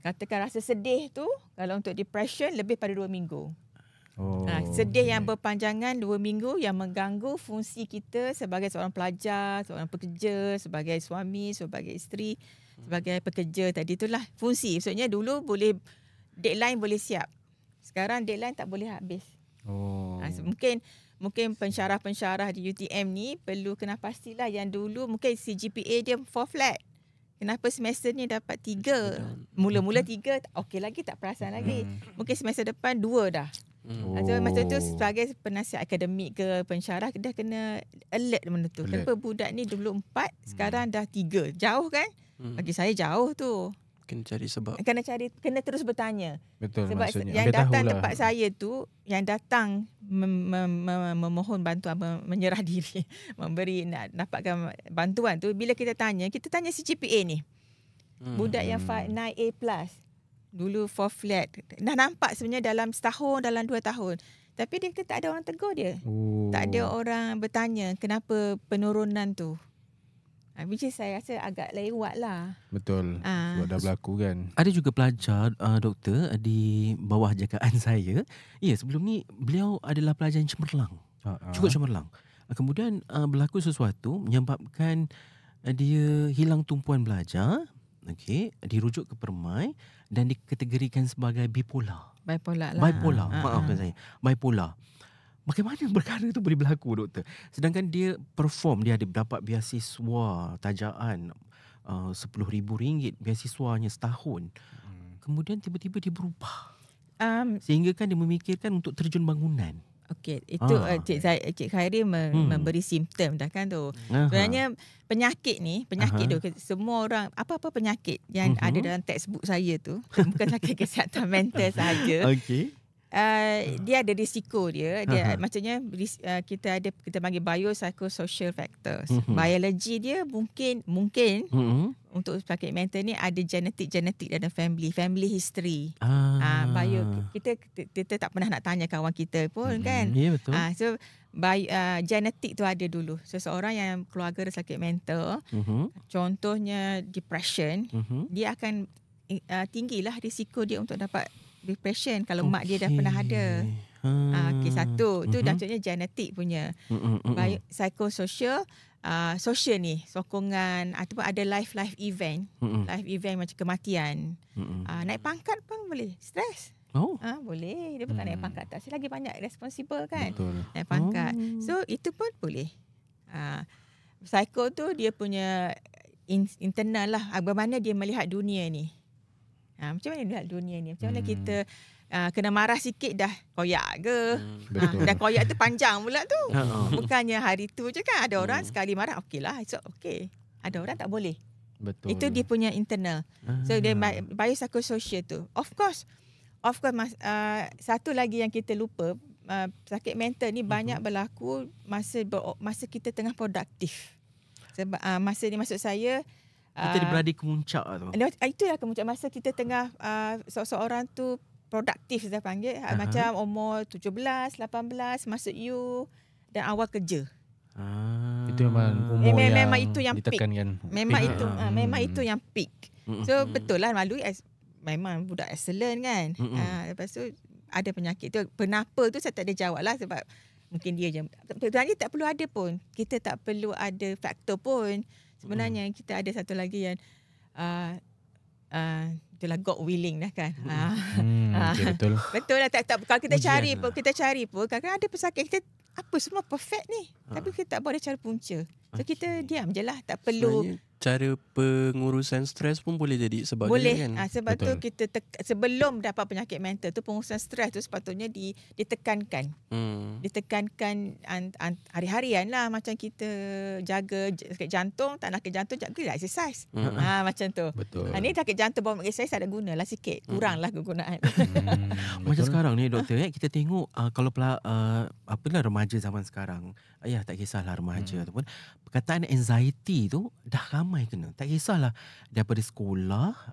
Speaker 4: Katakan rasa sedih tu, kalau untuk depression lebih pada 2 minggu. Sedih yang berpanjangan 2 minggu yang mengganggu fungsi kita sebagai seorang pelajar, seorang pekerja, sebagai suami, sebagai isteri, sebagai pekerja tadi itulah fungsi. Maksudnya dulu boleh deadline boleh siap. Sekarang deadline tak boleh habis. Mungkin pensyarah-pensyarah di UTM ni perlu kena pastilah yang dulu mungkin CGPA dia 4 flat. Kenapa semester ni dapat 3? Mula-mula 3, okey lagi, tak perasan lagi. Mungkin semester depan 2 dah. So masa tu sebagai penasihat akademik ke pensyarah, dia kena alert benda tu. Kenapa budak ni dulu 4, sekarang dah 3. Jauh kan? Bagi saya jauh tu.
Speaker 2: Kena cari sebab.
Speaker 4: Kena terus bertanya.
Speaker 1: Betul,
Speaker 4: sebab
Speaker 1: maksudnya
Speaker 4: yang datang tempat saya tu, yang datang memohon bantuan, menyerah diri, memberi, nak dapatkan bantuan tu, bila kita tanya CGPA ni. Budak yang 9A+, dulu 4 flat, dah nampak sebenarnya dalam setahun, dalam 2 tahun. Tapi dia kata tak ada orang tegur dia. Tak ada orang bertanya kenapa penurunan tu. Which is saya rasa agak lewat lah.
Speaker 1: Betul. Sebab dah berlaku kan.
Speaker 3: Ada juga pelajar doktor di bawah jagaan saya. Ya, sebelum ni beliau adalah pelajar yang cemerlang. Cukup cemerlang. Kemudian berlaku sesuatu menyebabkan dia hilang tumpuan belajar. Okey, dirujuk ke permai dan dikategorikan sebagai bipolar.
Speaker 4: Bipolar lah.
Speaker 3: Maafkan saya. Bipolar. Bagaimana perkara tu boleh berlaku, doktor? Sedangkan dia perform, dia ada dapat beasiswa tajaan RM10,000 beasiswanya setahun. Kemudian tiba-tiba dia berubah. Sehingga kan dia memikirkan untuk terjun bangunan.
Speaker 4: Okey, itu Cik Khairi memberi simptom dah kan tu. Sebenarnya penyakit tu, semua orang, apa-apa penyakit yang ada dalam textbook saya tu, bukan sakit kesihatan mental sahaja.
Speaker 3: Okey.
Speaker 4: Dia ada risiko dia. Maksudnya kita panggil biopsychosocial factors. Biologi dia mungkin untuk sakit mental ni ada genetik dalam family history. Kita tak pernah nak tanya kawan kita pun kan.
Speaker 3: Ya, betul.
Speaker 4: So genetik tu ada dulu. Seseorang yang keluarga ada sakit mental, contohnya depression, dia akan tinggilah risiko dia untuk dapat depression kalau mak dia dah pernah ada. Satu itu maksudnya genetik punya. Psychosocial, social ni sokongan ataupun ada life event, life event macam kematian. Naik pangkat pun boleh, stres. Boleh, dia bukan naik pangkat tak, lagi banyak responsible kan.
Speaker 1: Betul.
Speaker 4: Naik pangkat. So itu pun boleh. Psycho tu dia punya internal lah, bagaimana dia melihat dunia ni. Macam mana melihat dunia ni? Macam mana kita kena marah sikit dah koyak ke.
Speaker 1: Betul.
Speaker 4: Dan koyak tu panjang pula tu.
Speaker 3: Ha.
Speaker 4: Bukannya hari tu je kan. Ada orang sekali marah, okey lah, it's okay. Ada orang tak boleh.
Speaker 1: Betul.
Speaker 4: Itu dia punya internal. So dia biopsychosocial tu. Of course satu lagi yang kita lupa, sakit mental ni banyak berlaku masa kita tengah produktif. Sebab masa ni maksud saya
Speaker 3: Kita berada di kemuncak tu.
Speaker 4: itulah kemudian masa kita tengah seorang tu produktif saya panggil, macam umur 17, 18 masuk U dan awal kerja.
Speaker 1: Itu memang umur
Speaker 4: memang itu yang
Speaker 1: ditekankan.
Speaker 4: Memang
Speaker 1: Peak.
Speaker 4: itu memang itu yang peak. So betul lah malu memang budak excellent kan. Lepas tu ada penyakit tu. Kenapa tu saya tak ada jawab lah sebab mungkin dia je. Sebenarnya tak perlu ada pun. Kita tak perlu ada faktor pun. Sebenarnya kita ada satu lagi yang itulah God willing dah kan.
Speaker 1: Okay, betul.
Speaker 4: Betul lah. Kalau kita
Speaker 3: Ujian
Speaker 4: cari
Speaker 3: lah.
Speaker 4: pun, kadang-kadang ada pesakit kita apa semua perfect ni. Tapi kita tak boleh cara punca. So kita diam je lah. Tak perlu.
Speaker 2: Sebenarnya cara pengurusan stres pun boleh jadi sebab
Speaker 4: Boleh.
Speaker 2: dia kan.
Speaker 4: Sebab
Speaker 1: Betul.
Speaker 4: tu kita sebelum dapat penyakit mental tu, pengurusan stres tu sepatutnya ditekankan. Ditekankan hari-harian lah. Macam kita jaga sakit jantung, tak nak sakit jantung, jaga exercise. Macam tu.
Speaker 1: Betul.
Speaker 4: Ni sakit jantung bawa exercise ada guna lah sikit. Kuranglah kegunaan.
Speaker 3: Macam sekarang ni doktor, kita tengok kalau apalah remaja zaman sekarang, tak kisahlah remaja ataupun perkataan anxiety tu dah ramai kena. Tak kisahlah daripada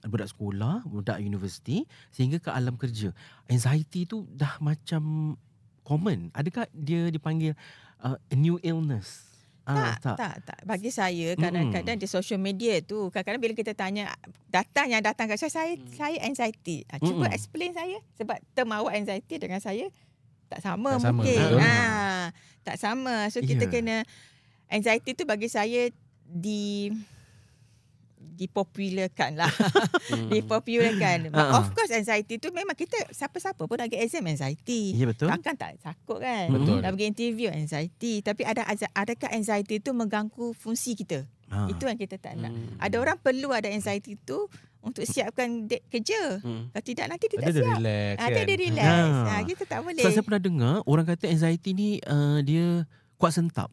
Speaker 3: budak sekolah, budak universiti sehingga ke alam kerja. Anxiety tu dah macam common. Adakah dia dipanggil a new illness?
Speaker 4: Tak. Bagi saya kadang-kadang di social media tu, kadang-kadang bila kita tanya yang datang kat saya anxiety. Cuba explain saya sebab term awak anxiety dengan saya tak sama mungkin.
Speaker 1: Betul.
Speaker 4: Tak sama. So kita kena anxiety tu bagi saya dipopularkan lah. Dipopularkan. Of course anxiety tu memang kita siapa-siapa pun nak pergi exam anxiety.
Speaker 3: Ya, betul.
Speaker 4: Takkan tak takut kan.
Speaker 1: Betul.
Speaker 4: Nak pergi interview anxiety. Tapi adakah anxiety tu mengganggu fungsi kita? Itu yang kita tak nak. Ada orang perlu ada anxiety tu untuk siapkan kerja. Kalau tidak nanti dia tak
Speaker 1: Ada
Speaker 4: siap.
Speaker 1: relax kan.
Speaker 4: Dia relax. Kita tak boleh.
Speaker 3: So, saya pernah dengar orang kata anxiety ni dia kuat sentap.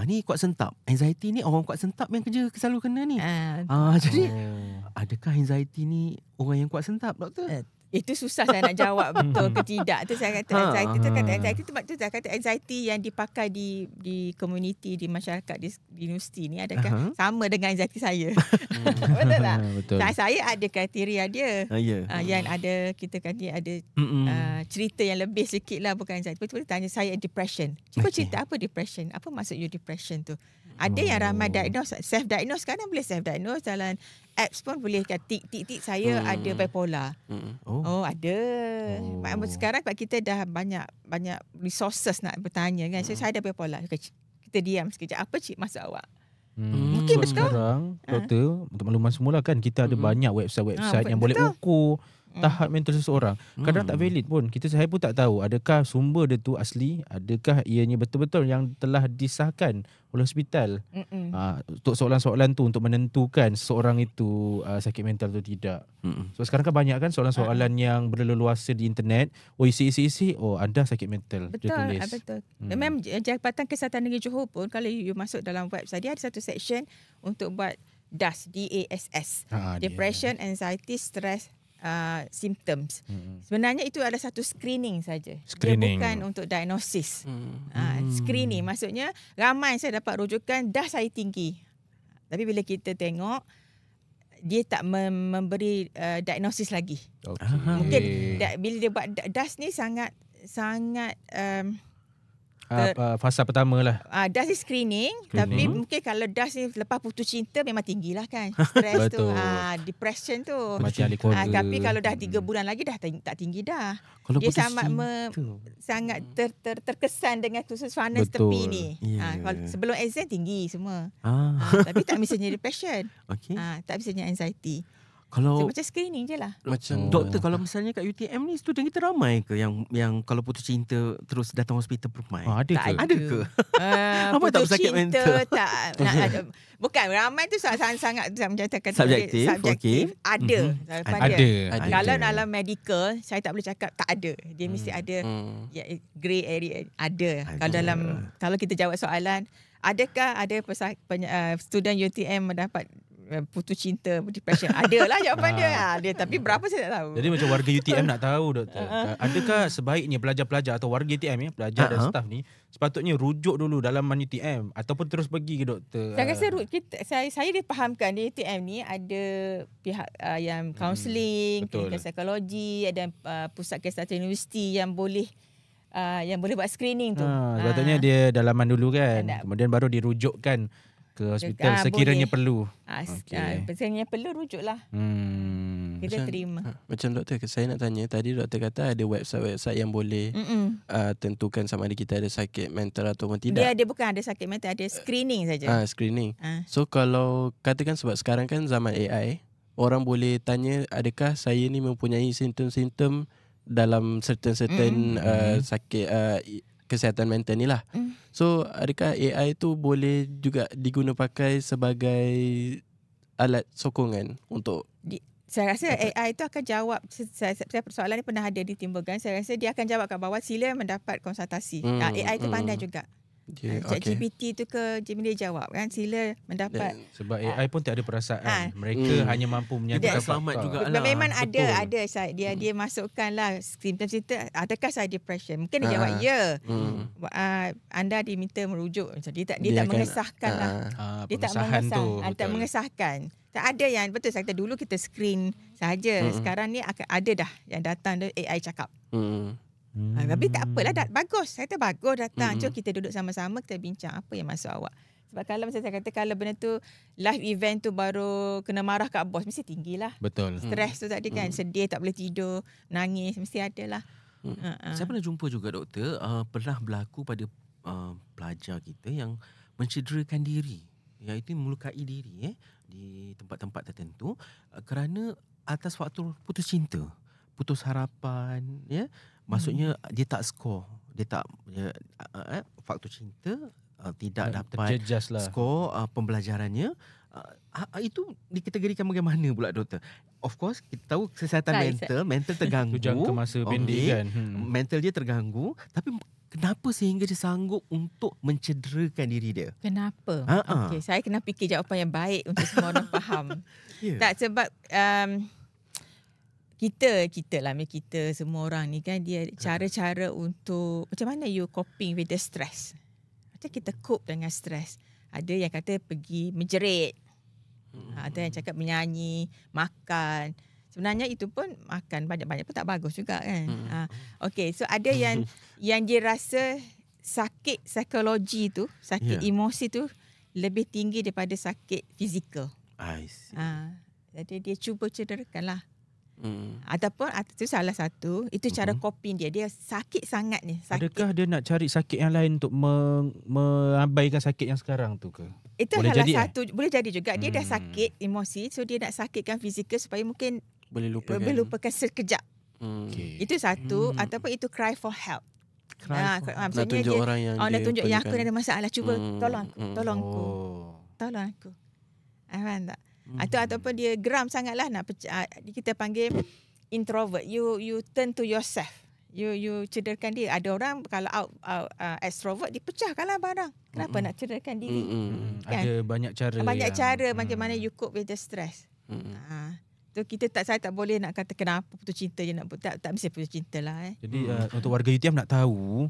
Speaker 3: Ni kuat sentap. Anxiety ni orang kuat sentap yang kerja selalu kena ni. Jadi adakah anxiety ni orang yang kuat sentap, doktor?
Speaker 4: Itu susah saya nak jawab betul ke tidak. Tu saya kata anxiety tu saya kata anxiety yang dipakai di komuniti, di masyarakat di universiti ni adakah sama dengan anxiety saya? Betul tak?
Speaker 1: Betul.
Speaker 4: Saya ada kriteria dia. Yang ada kita kata ada cerita yang lebih sikit lah, bukan anxiety. Betul tanya saya depression. Cuba cerita apa depression? Apa maksud you depression tu? Ada yang ramai self-diagnose. Sekarang boleh self-diagnose dalam apps pun boleh tik saya ada bipolar. Ada. Sekarang sebab kita dah banyak resources nak bertanya kan. So saya ada bipolar. Kita diam sekejap. Apa maksud awak? Mungkin betul.
Speaker 1: Sekarang doktor, untuk makluman semula kan kita ada banyak website yang boleh ukur tahap mental seseorang. Kadang tak valid pun. Saya pun tak tahu adakah sumber dia tu asli, adakah ianya betul-betul yang telah disahkan oleh hospital. Untuk soalan-soalan tu untuk menentukan seseorang itu sakit mental atau tidak. So sekarang kan banyak kan soalan-soalan yang berleluasa di internet. Isi anda sakit mental.
Speaker 4: Betul,
Speaker 1: dia tulis.
Speaker 4: betul. Memang Jabatan Kesihatan Negeri Johor pun kalau you masuk dalam website dia ada satu section untuk buat DASS, DASS. Depression, anxiety, stress symptoms. Sebenarnya itu adalah satu screening saja. Dia bukan untuk diagnosis. Screening maksudnya ramai saya dapat rujukan dah saya tinggi. Tapi bila kita tengok dia tak memberi diagnosis lagi. Mungkin bila dia buat DASS ni sangat
Speaker 1: fasa pertama lah.
Speaker 4: DASS ni screening. Tapi mungkin kalau DASS ni lepas putus cinta memang tinggilah kan. Stress tu, depression tu.
Speaker 1: Macam ahli keluarga.
Speaker 4: Tapi kalau dah 3 bulan lagi dah tak tinggi dah.
Speaker 3: Kalau
Speaker 4: Dia
Speaker 3: putus
Speaker 4: sangat terkesan dengan khusus finance tepi ni. Kalau sebelum exam tinggi semua. Tapi tak misalnya depression. Tak misalnya anxiety.
Speaker 3: Kalau
Speaker 4: So, macam screening je lah.
Speaker 2: Macam
Speaker 3: doktor, kalau misalnya kat UTM ni student kita ramai ke yang kalau putus cinta terus datang hospital permai?
Speaker 1: Ada
Speaker 4: Tak
Speaker 1: ke?
Speaker 3: Ada ke?
Speaker 4: Putus
Speaker 3: tak bersakit
Speaker 4: cinta
Speaker 3: mental?
Speaker 4: tak bukan ramai tu sangat menyatakan
Speaker 3: Subjektif,
Speaker 4: subjektif.
Speaker 3: okey.
Speaker 4: Ada.
Speaker 1: Ada.
Speaker 4: Kalau
Speaker 1: Ada.
Speaker 4: dalam medical saya tak boleh cakap tak ada. Dia mesti ada ya, grey area ada. Kalau kita jawab soalan, adakah ada student UTM mendapat putus cinta, depression? Adalah jawapan dia. Tapi berapa saya tak tahu.
Speaker 1: Jadi macam warga UTM nak tahu doktor, adakah sebaiknya pelajar-pelajar atau warga UTM pelajar dan staf ni sepatutnya rujuk dulu dalaman UTM ataupun terus pergi ke doktor?
Speaker 4: Saya rasa saya difahamkan di UTM ni ada pihak yang counselling, klinikal psikologi, ada pusat kesihatan universiti yang boleh buat screening tu.
Speaker 1: Sepatutnya dia dalaman dulu kan. Kemudian baru dirujukkan ke hospital sekiranya perlu.
Speaker 4: Sekiranya perlu rujuklah. Kita terima.
Speaker 2: Macam doktor, saya nak tanya, tadi doktor kata ada website-website yang boleh tentukan sama ada kita ada sakit mental ataupun tidak.
Speaker 4: Dia bukan ada sakit mental, ada screening saja.
Speaker 2: Screening. So kalau katakan sebab sekarang kan zaman AI, orang boleh tanya adakah saya ni mempunyai simptom-simptom dalam certain sakit kesihatan mental ni lah. So adakah AI tu boleh juga diguna pakai sebagai alat sokongan untuk
Speaker 4: saya rasa AI tu akan jawab. Saya persoalan ni pernah ada ditimbulkan. Saya rasa dia akan jawab kat bawah, sila mendapat konsultasi. AI tu pandai juga. ChatGPT tu ke Gemini jawab kan, sila mendapat.
Speaker 1: Sebab AI pun tak ada perasaan. Mereka hanya mampu menyatakan
Speaker 3: selamat juga.
Speaker 4: Memang ada dia masukkan lah simptom-simptom. Adakah saya depression? Mungkin dia jawab ya. Anda diminta merujuk. Dia tak mengesahkan lah. Dia tak mengesahkan. Tak ada yang betul. Saya kata dulu kita screen saja. Sekarang ni ada dah yang datang AI cakap. Tapi tak apalah, bagus. Saya kata bagus datang. Jom kita duduk sama-sama, kita bincang apa yang masuk awak. Sebab kalau saya kata kalau benda tu live event tu baru kena marah kat bos, mesti tinggi lah.
Speaker 1: Betul.
Speaker 4: Stres tu tadi kan, sedih, tak boleh tidur, nangis, mesti ada lah.
Speaker 3: Saya pernah jumpa juga doktor, pernah berlaku pada pelajar kita yang mencederakan diri, iaitu melukai diri di tempat-tempat tertentu kerana atas faktor putus cinta, putus harapan, maksudnya dia tak skor, faktor cinta, tidak dapat skor pembelajarannya. Itu dikategorikan bagaimana pula doktor? Of course kita tahu kesihatan mental terganggu.
Speaker 1: Itu jangka masa pendek kan.
Speaker 3: Mental dia terganggu, tapi kenapa sehingga dia sanggup untuk mencederakan diri dia?
Speaker 4: Kenapa? Okey, saya kena fikir jawapan yang baik untuk semua orang faham. Tak, sebab kita semua orang ni kan, dia cara-cara untuk macam mana you coping with the stress. Macam kita cope dengan stress. Ada yang kata pergi menjerit. Ada yang cakap menyanyi, makan. Sebenarnya itu pun makan banyak-banyak pun tak bagus juga kan. Okey, so ada yang dia rasa sakit psikologi tu, sakit emosi tu lebih tinggi daripada sakit fizikal.
Speaker 3: I see.
Speaker 4: Jadi dia cuba cederakan lah. Ataupun itu salah satu, itu cara coping dia. Dia sakit sangat ni.
Speaker 1: Adakah dia nak cari sakit yang lain untuk mengabaikan sakit yang sekarang tu ke?
Speaker 4: Itu boleh salah satu. Boleh jadi juga. Dia dah sakit emosi, so dia nak sakitkan fizikal supaya mungkin boleh lupakan sekejap. Itu satu. Ataupun itu cry for help.
Speaker 2: Nak tunjuk orang yang
Speaker 4: nak tunjuk yang aku ada masalah. Cuba tolong aku. Tolong aku. Faham tak? Ataupun dia geram sangatlah, nak kita panggil introvert. You turn to yourself. You cederakan diri. Ada orang kalau extrovert, dia pecahkanlah barang. Kenapa nak cederakan diri?
Speaker 1: Kan? Ada banyak cara.
Speaker 4: Banyak cara bagaimana you cope with the stress. So saya tak boleh nak kata kenapa putus cinta je nak tak mesti putus cinta lah.
Speaker 1: Jadi untuk warga UTM nak tahu,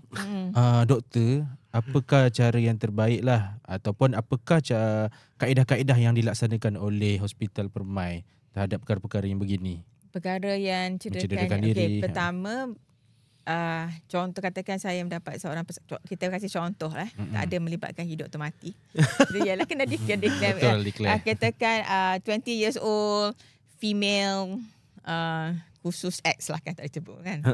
Speaker 1: doktor, apakah cara yang terbaik lah ataupun apakah kaedah-kaedah yang dilaksanakan oleh Hospital Permai terhadap perkara-perkara yang begini? Perkara yang
Speaker 4: mencederakan diri. Pertama, contoh katakan saya mendapat seorang, kita kasih contoh lah, tak ada melibatkan hidup atau mati. Jadi ialah kena declare. Katakan 20 years old, female, khusus X lah kan, tak disebut kan.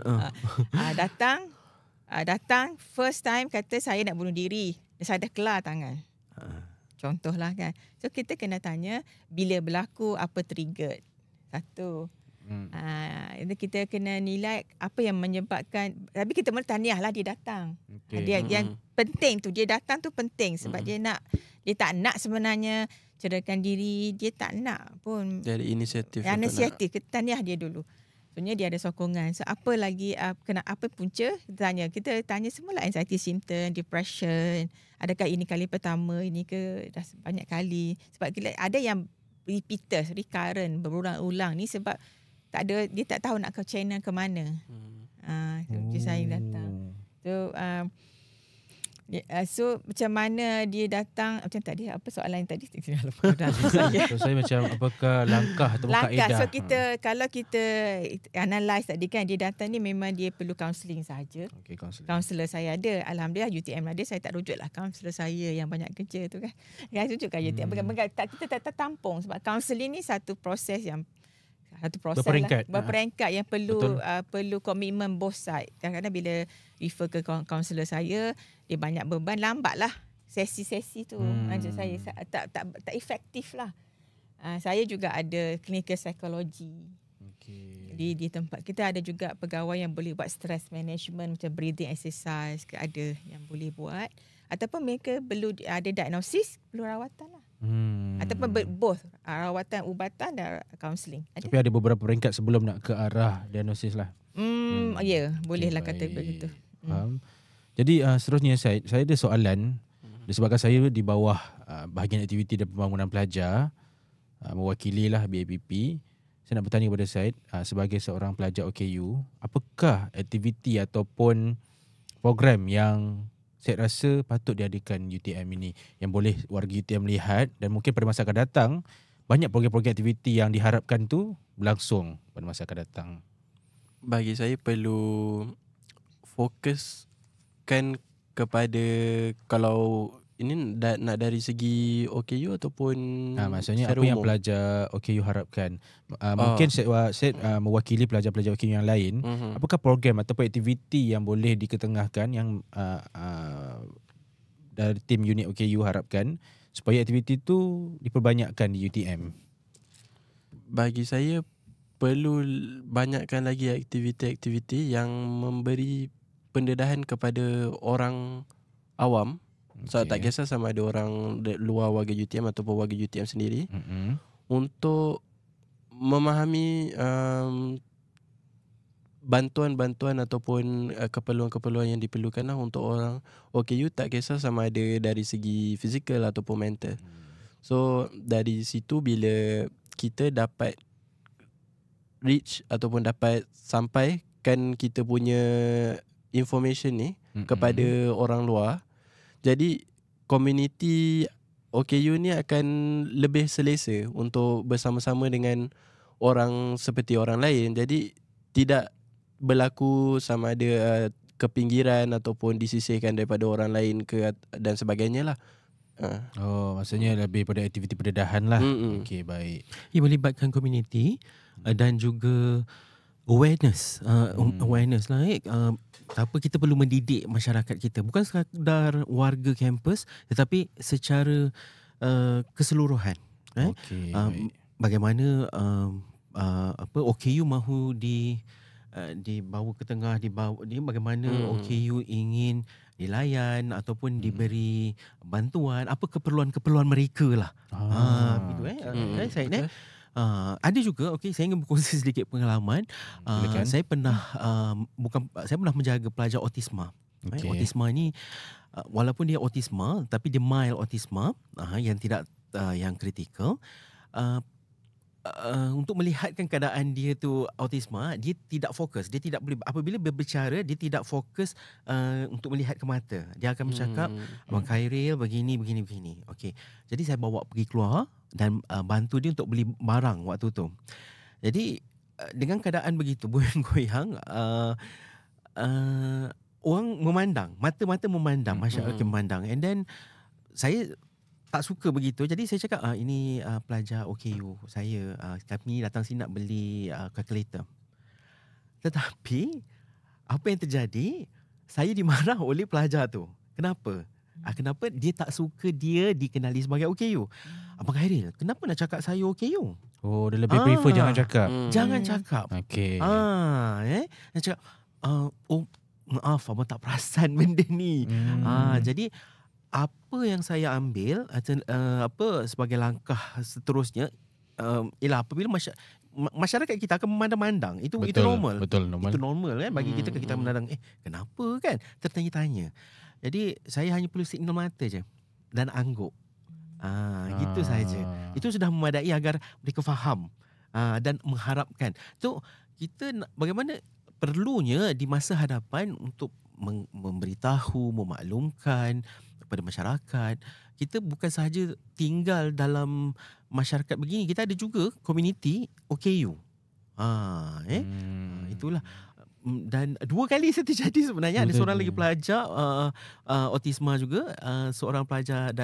Speaker 4: Datang first time kata saya nak bunuh diri, saya dah kelar tangan. Contohlah kan. So kita kena tanya bila berlaku, apa trigger. Satu. Itu kita kena nilai apa yang menyebabkan, tapi kita mula tahniah lah dia datang. Dia yang penting tu, dia datang tu penting sebab dia tak nak sebenarnya ceraikan diri, dia tak nak pun.
Speaker 2: Dia ada inisiatif.
Speaker 4: Kita tahniah dia dulu. Sebenarnya dia ada sokongan. So apa lagi apa punca? Kita tanya semula anxiety symptom, depression, adakah ini kali pertama, ini ke dah banyak kali. Sebab ada yang repeaters, recurrent, berulang-ulang ni sebab dia tak tahu nak ke channel ke mana. Saya datang. So macam mana dia datang, macam tadi apa soalan yang tadi
Speaker 1: So saya macam apakah langkah atau kaedah.
Speaker 4: So kalau kita analyse tadi kan, dia datang ni memang dia perlu counselling saja. Kaunselor saya ada, alhamdulillah UTM ada, saya tak rujuklah kaunselor saya yang banyak kerja tu kan. Saya rujukkan UTM. Kita tak tampung sebab kaunselling ni satu proses berperingkat yang perlu komitmen both side. Kadang-kadang bila refer ke kaunselor saya, dia banyak beban, lambatlah sesi-sesi tu. Maksud saya tak efektif lah. Saya juga ada clinical psychology. Di tempat kita ada juga pegawai yang boleh buat stress management, macam breathing exercise ada yang boleh buat, ataupun mereka perlu ada diagnosis, perlu rawatan lah. Ataupun both, rawatan, ubatan dan counselling.
Speaker 1: Tapi ada beberapa peringkat sebelum nak ke arah diagnosis lah.
Speaker 4: Ya, bolehlah kata begitu.
Speaker 1: Faham. Jadi seterusnya saya ada soalan. Disebabkan saya di bawah bahagian aktiviti dan pembangunan pelajar, mewakili lah BAPP. Saya nak bertanya kepada Syed, sebagai seorang pelajar OKU, apakah aktiviti ataupun program yang saya rasa patut diadakan UTM ini yang boleh warga UTM lihat, dan mungkin pada masa akan datang banyak program-program aktiviti yang diharapkan tu berlangsung pada masa akan datang.
Speaker 2: Bagi saya perlu fokuskan kepada, kalau ini nak dari segi OKU ataupun
Speaker 1: maksudnya apa yang pelajar OKU harapkan. Mungkin saya mewakili pelajar-pelajar OKU yang lain. Apakah program ataupun aktiviti yang boleh diketengahkan yang dari tim unit OKU harapkan supaya aktiviti itu diperbanyakkan di UTM?
Speaker 2: Bagi saya perlu banyakkan lagi aktiviti-aktiviti yang memberi pendedahan kepada orang awam. So tak kisah sama ada orang luar warga UTM ataupun warga UTM sendiri, untuk memahami bantuan-bantuan ataupun keperluan-keperluan yang diperlukan lah untuk orang OKU, tak kisah sama ada dari segi fizikal ataupun mental. So dari situ bila kita dapat reach ataupun dapat sampaikan kita punya information ni kepada orang luar, jadi komuniti OKU ni akan lebih selesa untuk bersama-sama dengan orang seperti orang lain. Jadi tidak berlaku sama ada kepinggiran ataupun disisihkan daripada orang lain dan sebagainya lah.
Speaker 1: Maksudnya lebih pada aktiviti pendedahan lah. Okey, baik.
Speaker 3: Ia melibatkan komuniti dan juga awareness lah. Apa kita perlu mendidik masyarakat kita, bukan sekadar warga kampus tetapi secara keseluruhan. Bagaimana OKU mahu dibawa ke tengah, bagaimana OKU ingin dilayan ataupun diberi bantuan, apa keperluan-keperluan mereka lah. Saya ada juga, saya ingin berkongsi sedikit pengalaman. Saya pernah menjaga pelajar autisma. Autisma ni walaupun dia autisma tapi dia mild autisma, yang tidak yang kritikal. Untuk melihatkan keadaan dia tu autisma, dia tidak fokus, dia tidak boleh, apabila berbicara dia tidak fokus untuk melihat ke mata. Dia akan bercakap, Abang Khairil begini. Okey. Jadi saya bawa pergi keluar dan bantu dia untuk beli barang waktu tu. Jadi dengan keadaan begitu goyang-goyang, orang memandang, mata-mata memandang, masyarakat memandang, and then saya tak suka begitu. Jadi saya cakap, ini pelajar OKU saya, kami datang sini nak beli calculator. Tetapi apa yang terjadi, saya dimarah oleh pelajar tu. Kenapa? Kenapa dia tak suka dia dikenali sebagai OKU? Abang Khairil, kenapa nak cakap saya OKU?
Speaker 1: Oh, dia lebih prefer jangan cakap.
Speaker 3: Jangan cakap.
Speaker 1: Okey.
Speaker 3: Dia cakap, oh maaf abang tak perasan benda ni. Jadi apa yang saya ambil sebagai langkah seterusnya, ialah apabila masyarakat kita akan memandang-mandang, itu normal.
Speaker 1: Betul, normal.
Speaker 3: Itu normal kan bagi kita memandang, kenapa kan, tertanya-tanya. Jadi saya hanya perlu signal mata je dan angguk. Gitu saja. Itu sudah memadai agar mereka faham dan mengharapkan. So kita bagaimana perlunya di masa hadapan untuk memberitahu, memaklumkan kepada masyarakat. Kita bukan sahaja tinggal dalam masyarakat begini, kita ada juga komuniti OKU. Itulah. Dan 2 kali saya terjadi sebenarnya. Ada seorang lagi pelajar autisma juga, seorang pelajar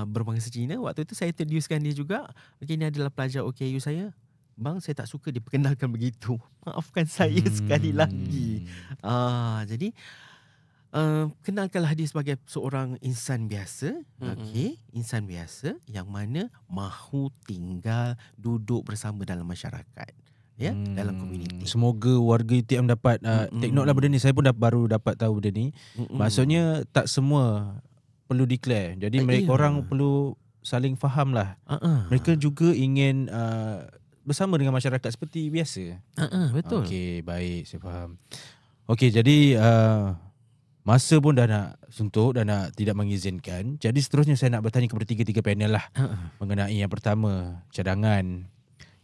Speaker 3: berbangsa Cina. Waktu itu saya introducekan dia juga. Okay, ini adalah pelajar OKU saya. Bang, saya tak suka diperkenalkan begitu. Maafkan saya sekali lagi. Jadi kenalkanlah dia sebagai seorang insan biasa. Okey, insan biasa yang mana mahu tinggal duduk bersama dalam masyarakat. Dalam komuniti.
Speaker 1: Semoga warga UTM dapat take note lah benda ni. Saya pun baru dapat tahu benda ni. Maksudnya tak semua perlu declare. Jadi mereka orang perlu saling faham lah. Mereka juga ingin bersama dengan masyarakat seperti biasa.
Speaker 3: Betul.
Speaker 1: Okey, baik, saya faham. Okey, jadi masa pun dah nak suntuk, dah nak tidak mengizinkan. Jadi seterusnya saya nak bertanya kepada tiga panel lah. Mengenai yang pertama, cadangan.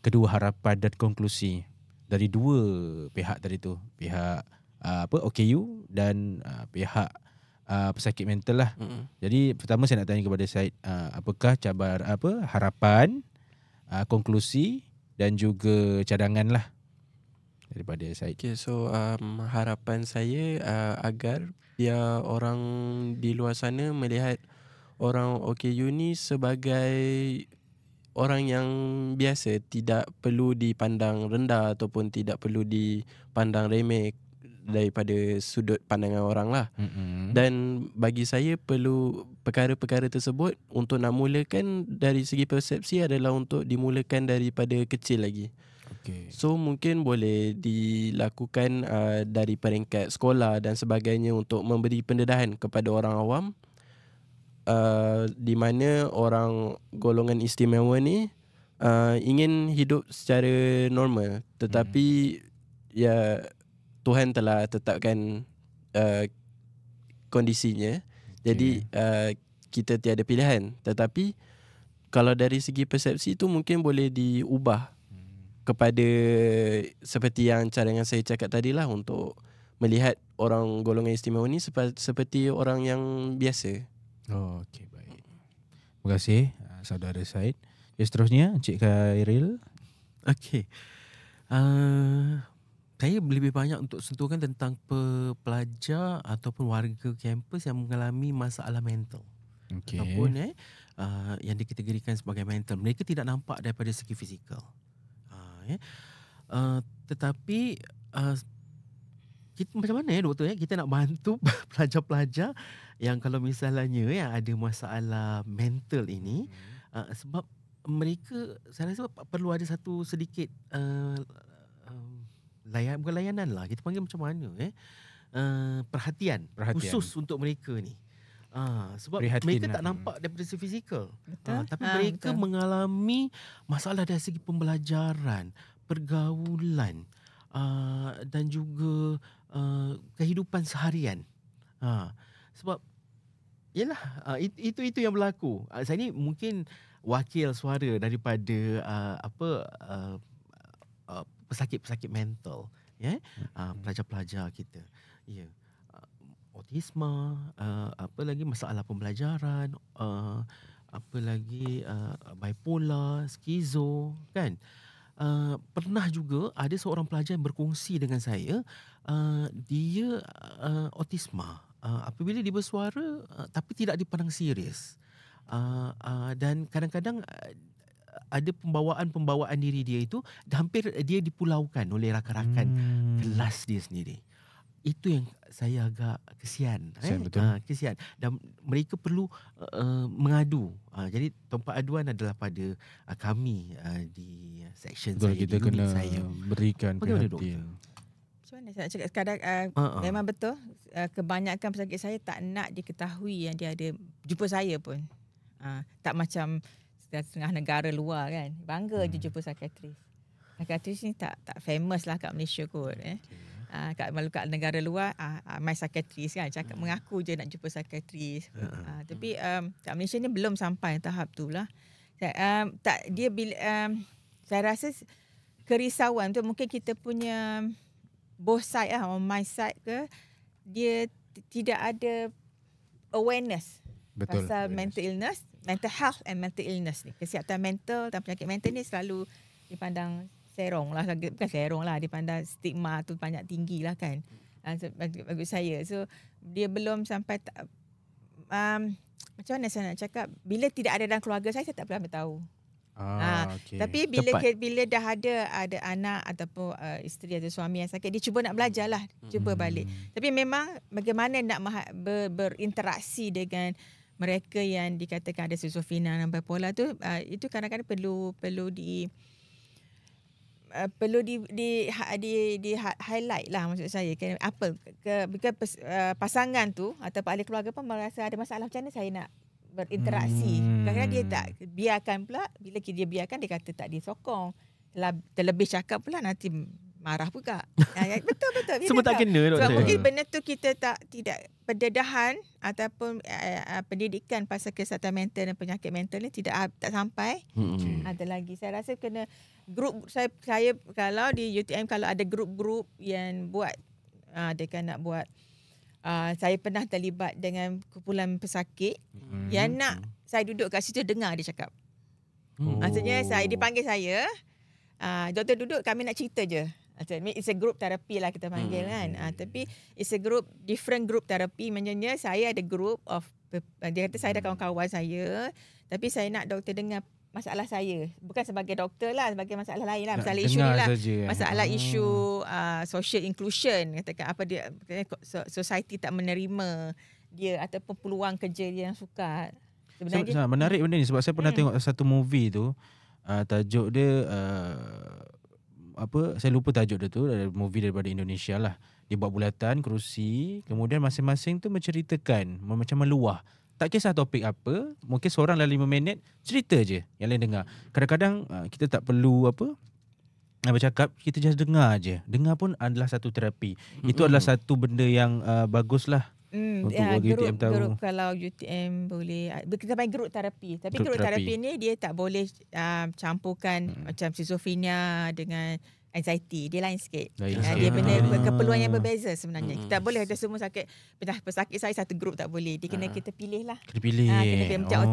Speaker 1: Kedua, harapan dan konklusi. Dari 2 pihak tadi tu. Pihak OKU dan pihak pesakit mental lah. Jadi pertama saya nak tanya kepada Syed, apakah harapan, konklusi dan juga cadangan lah daripada Syed.
Speaker 2: Okay, so harapan saya agar biar orang di luar sana melihat orang OKU ni sebagai orang yang biasa, tidak perlu dipandang rendah ataupun tidak perlu dipandang remeh daripada sudut pandangan orang lah. Dan bagi saya perlu perkara-perkara tersebut untuk nak mulakan dari segi persepsi adalah untuk dimulakan daripada kecil lagi. So mungkin boleh dilakukan dari peringkat sekolah dan sebagainya untuk memberi pendedahan kepada orang awam, di mana orang golongan istimewa ni ingin hidup secara normal, tetapi ya Tuhan telah tetapkan kondisinya. Jadi kita tiada pilihan. Tetapi kalau dari segi persepsi tu mungkin boleh diubah kepada seperti cara yang saya cakap tadi lah, untuk melihat orang golongan istimewa ni seperti orang yang biasa.
Speaker 1: Okey, baik. Terima kasih saudara Syed. Seterusnya Encik Khairil.
Speaker 3: Okey. Saya lebih banyak untuk sentuhkan tentang pelajar ataupun warga kampus yang mengalami masalah mental. Ataupun yang dikategorikan sebagai mental. Mereka tidak nampak daripada segi fizikal. Tetapi kita macam mana doktor kita nak bantu pelajar-pelajar yang kalau misalnya ada masalah mental ini, sebab mereka, saya rasa perlu ada satu sedikit bukan layanan lah, kita panggil macam mana perhatian khusus untuk mereka ni. Sebab mereka tak nampak daripada segi fizikal. Tapi mereka mengalami masalah dari segi pembelajaran, pergaulan, dan juga kehidupan seharian. Sebab yalah, itu yang berlaku. Saya ni mungkin wakil suara daripada pesakit-pesakit mental, pelajar-pelajar kita. Autisma, apa lagi masalah pembelajaran, apa lagi bipolar, skizo, kan. Pernah juga ada seorang pelajar yang berkongsi dengan saya, dia autisma. Apabila dia bersuara tapi tidak dipandang serius. Dan kadang-kadang ada pembawaan diri dia itu hampir dia dipulaukan oleh rakan-rakan kelas dia sendiri. itu yang saya agak kesian.
Speaker 1: Kesian, betul.
Speaker 3: Kesian. Dan mereka perlu mengadu. Jadi tempat aduan adalah pada kami di section
Speaker 1: Betul,
Speaker 3: saya,
Speaker 1: kita
Speaker 3: di unit
Speaker 1: kena
Speaker 3: saya.
Speaker 1: berikan
Speaker 3: Bagaimana,
Speaker 1: perhatian.
Speaker 4: Macam mana saya nak cakap kadang memang betul kebanyakan pesakit saya tak nak diketahui yang dia ada jumpa saya pun. Tak macam setengah negara luar kan. Bangga je jumpa psikiatris. Psikiatris ni tak famous lah kat Malaysia kot. Kat negara luar my psychiatrist kan cakap mengaku je nak jumpa psikiatris. Tapi kat Malaysia ni belum sampai tahap tu lah. Tak dia bila saya rasa kerisauan tu mungkin kita punya both side lah, on my side ke dia tidak ada awareness pasal mental illness, mental health and mental illness ni. Kesihatan mental dan penyakit mental ni selalu dipandang serong lah, bukan serong lah, dipandang stigma tu banyak tinggi lah kan. Bagi saya, so dia belum sampai macam mana saya nak cakap, bila tidak ada dalam keluarga saya tak pernah tahu.
Speaker 1: Okay.
Speaker 4: Tapi bila dah ada anak ataupun isteri atau suami yang sakit, dia cuba nak belajar lah, cuba balik. Tapi memang bagaimana nak berinteraksi dengan mereka yang dikatakan ada schizophrenia dan bipolar tu, itu kadang-kadang perlu di highlight lah, maksud saya apa pasangan tu atau ahli keluarga pun merasa ada masalah, macam mana saya nak berinteraksi. Kadang-kadang dia tak biarkan pula, bila dia biarkan dia kata tak disokong, terlebih cakap pula nanti marah pula. Betul.
Speaker 3: Semua tak kena, doktor.
Speaker 4: So mungkin benda tu kita tidak pendedahan ataupun pendidikan pasal kesihatan mental dan penyakit mental ni tak sampai. Ada lagi saya rasa kena grup saya kalau di UTM kalau ada grup-grup yang buat dia kan nak buat saya pernah terlibat dengan kumpulan pesakit yang nak saya duduk kat situ dengar dia cakap. Maksudnya dipanggil saya, doktor duduk, kami nak cerita je. It's a group therapy lah kita panggil kan. Tapi it's a group, different group therapy. Maksudnya saya ada group of, dia kata saya ada kawan-kawan saya, tapi saya nak doktor dengar masalah saya. Bukan sebagai doktor lah, sebagai masalah lain lah. Masalah isu ni lah. Masalah isu social inclusion. Katakan apa dia, society tak menerima dia ataupun peluang kerja dia yang sukar. Sebenarnya
Speaker 1: menarik benda ni sebab saya pernah tengok satu movie tu, tajuk dia saya lupa tajuk dia tu, movie daripada Indonesia lah. Dia buat bulatan kerusi, kemudian masing-masing tu menceritakan macam meluah. Tak kisah topik apa, mungkin seorang dalam 5 minit cerita je yang lain dengar. Kadang-kadang kita tak perlu bercakap, kita just dengar je. Dengar pun adalah satu terapi. Itu adalah satu benda yang baguslah. Untuk UTM tahu.
Speaker 4: Grup kalau UTM boleh, kita panggil grup terapi. Tapi grup terapi ni dia tak boleh campurkan macam schizophrenia dengan anxiety. Dia lain sikit. Dia benda keperluan yang berbeza sebenarnya. Kita boleh ada semua sakit, pesakit saya satu grup tak boleh. Dia kena kita pilih lah.
Speaker 1: Kena pilih.
Speaker 4: Macam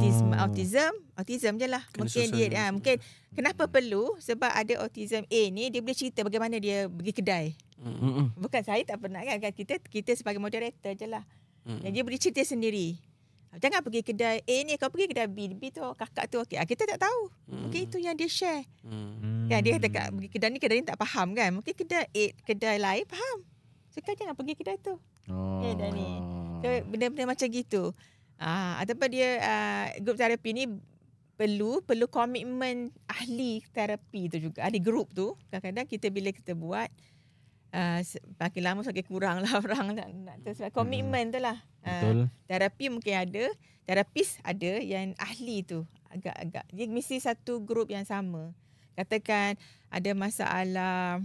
Speaker 4: autism je lah.
Speaker 2: Kena
Speaker 4: mungkin dia mungkin kenapa perlu, sebab ada autism A ni dia boleh cerita bagaimana dia pergi kedai. Bukan saya tak pernah kan, kita sebagai moderator je lah. Yang dia boleh cerita sendiri. Jangan pergi kedai A ni, kau pergi kedai B tu kakak tu okey. Kita tak tahu. Mungkin itu yang dia share. Kan dia kata pergi kedai ni tak faham kan. Mungkin kedai lain faham. So kau jangan pergi kedai tu. Dan ni. So benda-benda macam gitu. Ataupun dia group terapi ni perlu komitmen ahli terapi tu juga. Ada grup tu. Kadang-kadang bila kita buat makin lama semakin kurang lah orang nak tu, sebab komitmen tu lah.
Speaker 1: Betul.
Speaker 4: Terapi mungkin ada, terapis ada yang ahli tu agak-agak dia mesti satu grup yang sama. Katakan ada masalah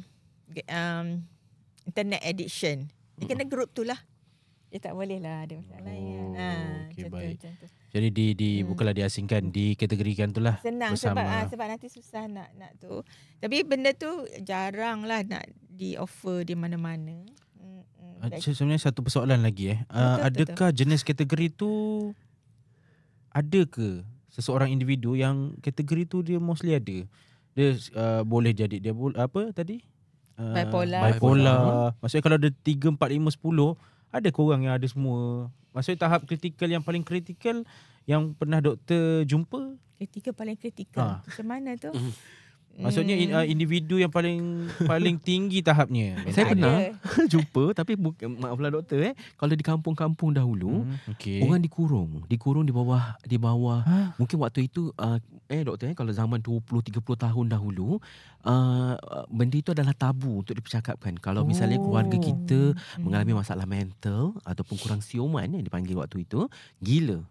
Speaker 4: internet addiction, dia kena grup tu lah. Dia tak boleh lah ada masalah lain.
Speaker 1: Okay, baik. Jadi bukanlah diasingkan, dikategorikan tu lah.
Speaker 4: Senang
Speaker 1: bersama.
Speaker 4: sebab nanti susah nak tu. Tapi benda tu jarang lah nak di offer di mana-mana.
Speaker 1: Sebenarnya satu persoalan lagi adakah jenis kategori tu, ada ke seseorang individu yang kategori tu dia mostly ada? Dia boleh jadi dia apa tadi?
Speaker 4: Bipolar.
Speaker 1: Maksudnya kalau ada 3, 4, 5, 10, ada ke orang yang ada semua? Maksudnya tahap kritikal yang paling kritikal yang pernah doktor jumpa?
Speaker 4: Kritikal paling kritikal. Macam mana tu?
Speaker 1: Maksudnya individu yang paling tinggi tahapnya.
Speaker 3: Saya
Speaker 4: Tak
Speaker 3: pernah
Speaker 4: ada.
Speaker 3: jumpa, tapi maaflah doktor kalau di kampung-kampung dahulu
Speaker 1: Okay.
Speaker 3: orang dikurung di bawah mungkin waktu itu doktor kalau zaman 20-30 tahun dahulu benda itu adalah tabu untuk dipercakapkan. Kalau misalnya keluarga kita mengalami masalah mental ataupun kurang siuman yang dipanggil waktu itu, gila.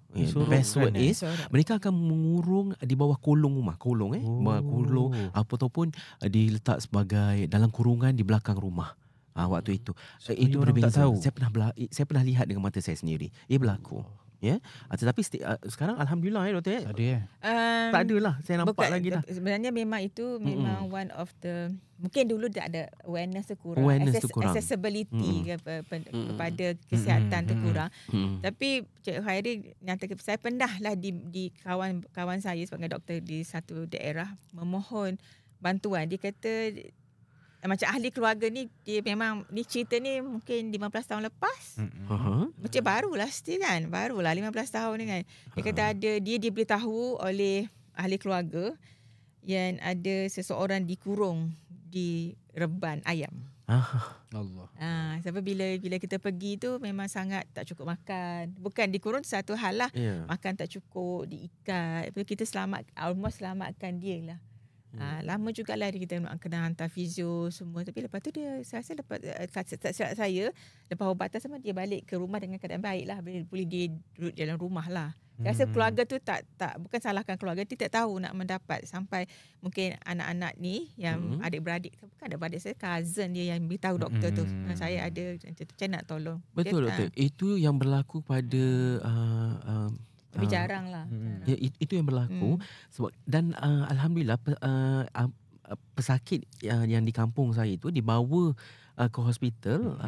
Speaker 3: Best word is mereka akan mengurung di bawah kolong rumah, bawah kolong ataupun diletak sebagai dalam kurungan di belakang rumah. Waktu itu itu
Speaker 1: orang
Speaker 3: berbeza.
Speaker 1: tak tahu.
Speaker 3: Saya pernah lihat dengan mata saya sendiri. Ia berlaku. Ya. Tetapi sekarang alhamdulillah doktor
Speaker 1: Ada ya?
Speaker 3: tak adalah saya nampak lagi dah.
Speaker 4: Sebenarnya memang itu memang one of the, mungkin dulu tak ada awareness tu kurang, accessibility kepada kesihatan tu kurang. Tapi Cik Khairi nyatakan, saya pernah lah di kawan saya sebagai doktor di satu daerah memohon bantuan. Dia kata macam ahli keluarga ni, dia memang ni cerita ni mungkin 15 tahun lepas. Macam barulah still kan, barulah 15 tahun ni kan. Dia kata dia diberitahu oleh ahli keluarga yang ada seseorang dikurung di reban ayam.
Speaker 1: Allah.
Speaker 4: Sebab bila kita pergi tu memang sangat tak cukup makan. Bukan dikurung satu hal lah. Makan tak cukup, diikat. Lepas kita almost selamatkan dia lah. Lama jugalah kita kena hantar fizio semua. Tapi lepas tu dia, saya rasa lepas saya lepas ubatan sama, dia balik ke rumah dengan keadaan baik lah. Boleh dia duduk dalam rumah lah. Saya rasa keluarga tu tak bukan salahkan keluarga, dia tak tahu nak mendapat sampai mungkin anak-anak ni yang adik-beradik, bukan adik-beradik saya, cousin dia yang beritahu doktor tu. Saya ada macam nak tolong.
Speaker 3: Betul doktor. Itu yang berlaku pada
Speaker 4: tapi jarang lah.
Speaker 3: Ya, itu yang berlaku. Sebab dan alhamdulillah pesakit yang di kampung saya itu dibawa ke hospital.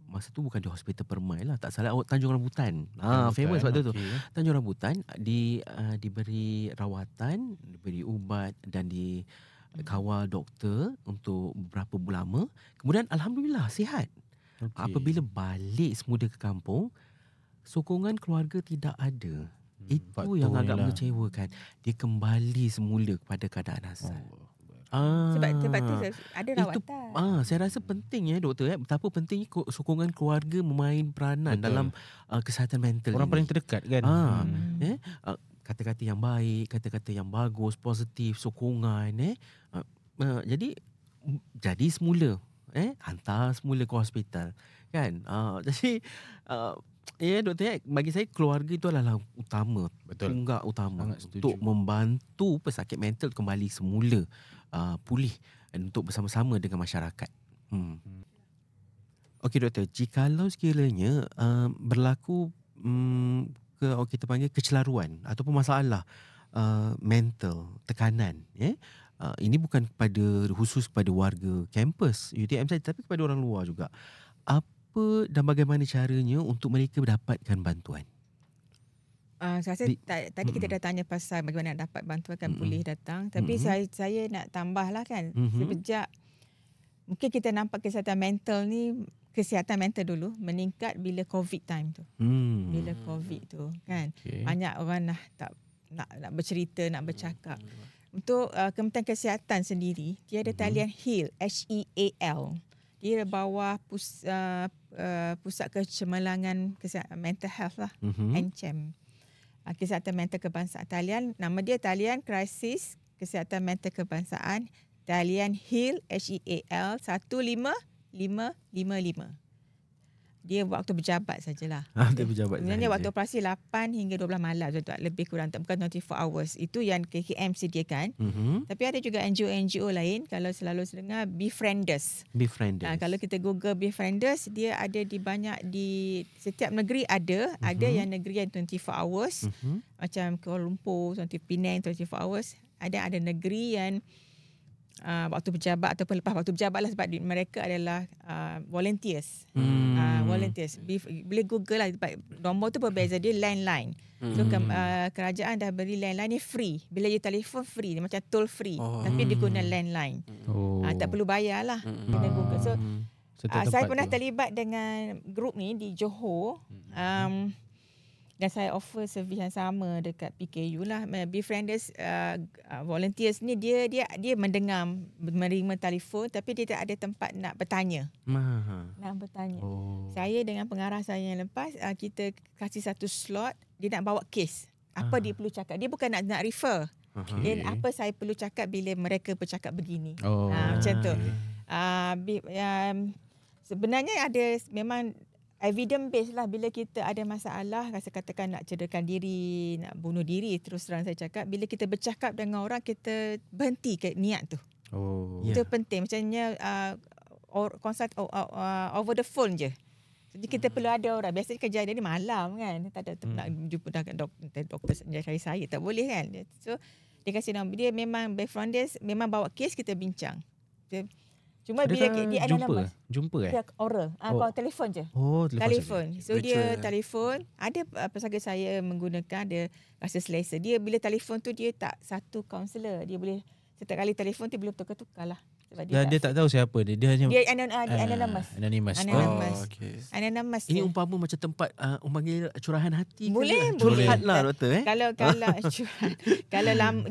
Speaker 3: Masa tu bukan di hospital Permai lah, tak salah, Tanjung Rambutan. Famous waktu tu. Tanjung Rambutan diberi rawatan, diberi ubat dan dikawal doktor untuk beberapa bulan lama. Kemudian alhamdulillah sihat. Apabila balik semula ke kampung, sokongan keluarga tidak ada. Itu yang agak mengecewakan. Dia kembali semula kepada keadaan asal.
Speaker 4: Sebab tu ada rawatan.
Speaker 3: Saya rasa penting doktor, betapa penting sokongan keluarga memain peranan dalam kesihatan mental
Speaker 1: orang
Speaker 3: ini.
Speaker 1: paling terdekat kan.
Speaker 3: Kata-kata yang baik, kata-kata yang bagus, positif, sokongan. Jadi semula, hantar semula ke hospital kan. Jadi doktor, bagi saya keluarga itu adalah utama.
Speaker 1: Betul.
Speaker 3: Tunggak utama
Speaker 1: Sangat
Speaker 3: untuk membantu pesakit mental kembali semula pulih dan untuk bersama-sama dengan masyarakat. Okey doktor, jikalau sekiranya berlaku kita panggil kecelaruan ataupun masalah mental, tekanan, ini bukan khusus kepada warga kampus UTM saja, tapi kepada orang luar juga. Apa dan bagaimana caranya untuk mereka mendapatkan bantuan?
Speaker 4: Saya rasa tadi kita dah tanya pasal bagaimana nak dapat bantuan kan pulih datang. Tapi saya nak tambahlah kan. Sejak mungkin kita nampak kesihatan mental dulu meningkat bila COVID time tu. Bila COVID tu kan. Banyak orang nak bercerita, nak bercakap. Untuk Kementerian Kesihatan sendiri, dia ada talian HEAL, HEAL. Dia bawah Pusat Kecemerlangan Kesihatan Mental Health lah, NCHEM. Kesihatan Mental Kebangsaan talian, nama dia talian Krisis Kesihatan Mental Kebangsaan, talian HEAL, HEAL 15555. Dia waktu berjabat sajalah.
Speaker 3: Dia berjabat.
Speaker 4: Sebenarnya waktu operasi 8 hingga 12 malam, lebih kurang, bukan 24 hours. Itu yang KKM sediakan. Tapi ada juga NGO-NGO lain. Kalau selalu dengar Befrienders. Kalau kita Google Befrienders, dia ada di setiap negeri ada. Ada yang negeri yang 24 hours. Macam Kuala Lumpur, Penang 24 hours. Ada negeri yang waktu berjabat ataupun lepas waktu berjabat lah, sebab mereka adalah volunteers. Volunteers. Boleh Google lah, nombor tu berbeza, dia landline. So kerajaan dah beri landline ni free. Bila you telefon free, dia macam toll free. Tapi dia guna landline. Tak perlu bayar lah. Kena Google. So saya pernah terlibat dengan grup ni di Johor. Dan saya offer servis yang sama dekat PKU lah. Befrienders volunteers ni dia mendengar, menerima telefon tapi dia tak ada tempat nak bertanya. Nak bertanya. Saya dengan pengarah saya yang lepas, kita kasih satu slot, dia nak bawa kes. Apa dia perlu cakap. Dia bukan nak refer. Dia apa saya perlu cakap bila mereka bercakap begini. Macam tu. Sebenarnya ada memang evidence based lah. Bila kita ada masalah, katakan nak cederakan diri, nak bunuh diri, terus terang saya cakap, bila kita bercakap dengan orang, kita berhenti ke niat tu. Itu penting. Macamnya consult over the phone je. Jadi kita perlu ada orang. Biasanya kerja dia ni malam kan, tak ada nak jumpa doktor cari saya, tak boleh kan. So dia kasih nombor. Dia memang befrienders, memang bawa kes, kita bincang. Cuma bila dia
Speaker 1: jumpa
Speaker 4: dia oral. Call telefon je. Telefon. So dia telefon, ada pesakit saya menggunakan, dia rasa selesa. Dia bila telefon tu dia tak satu kaunselor. Dia boleh setiap kali telefon tu boleh tukar-tukar lah. Sebab
Speaker 1: dia tak tahu siapa dia. Dia hanya
Speaker 4: anonymous.
Speaker 1: Okay.
Speaker 4: Anonymous.
Speaker 3: Ini umpama macam tempat panggil curahan hati.
Speaker 4: Boleh.
Speaker 3: Curhat lah doktor.
Speaker 4: Kalau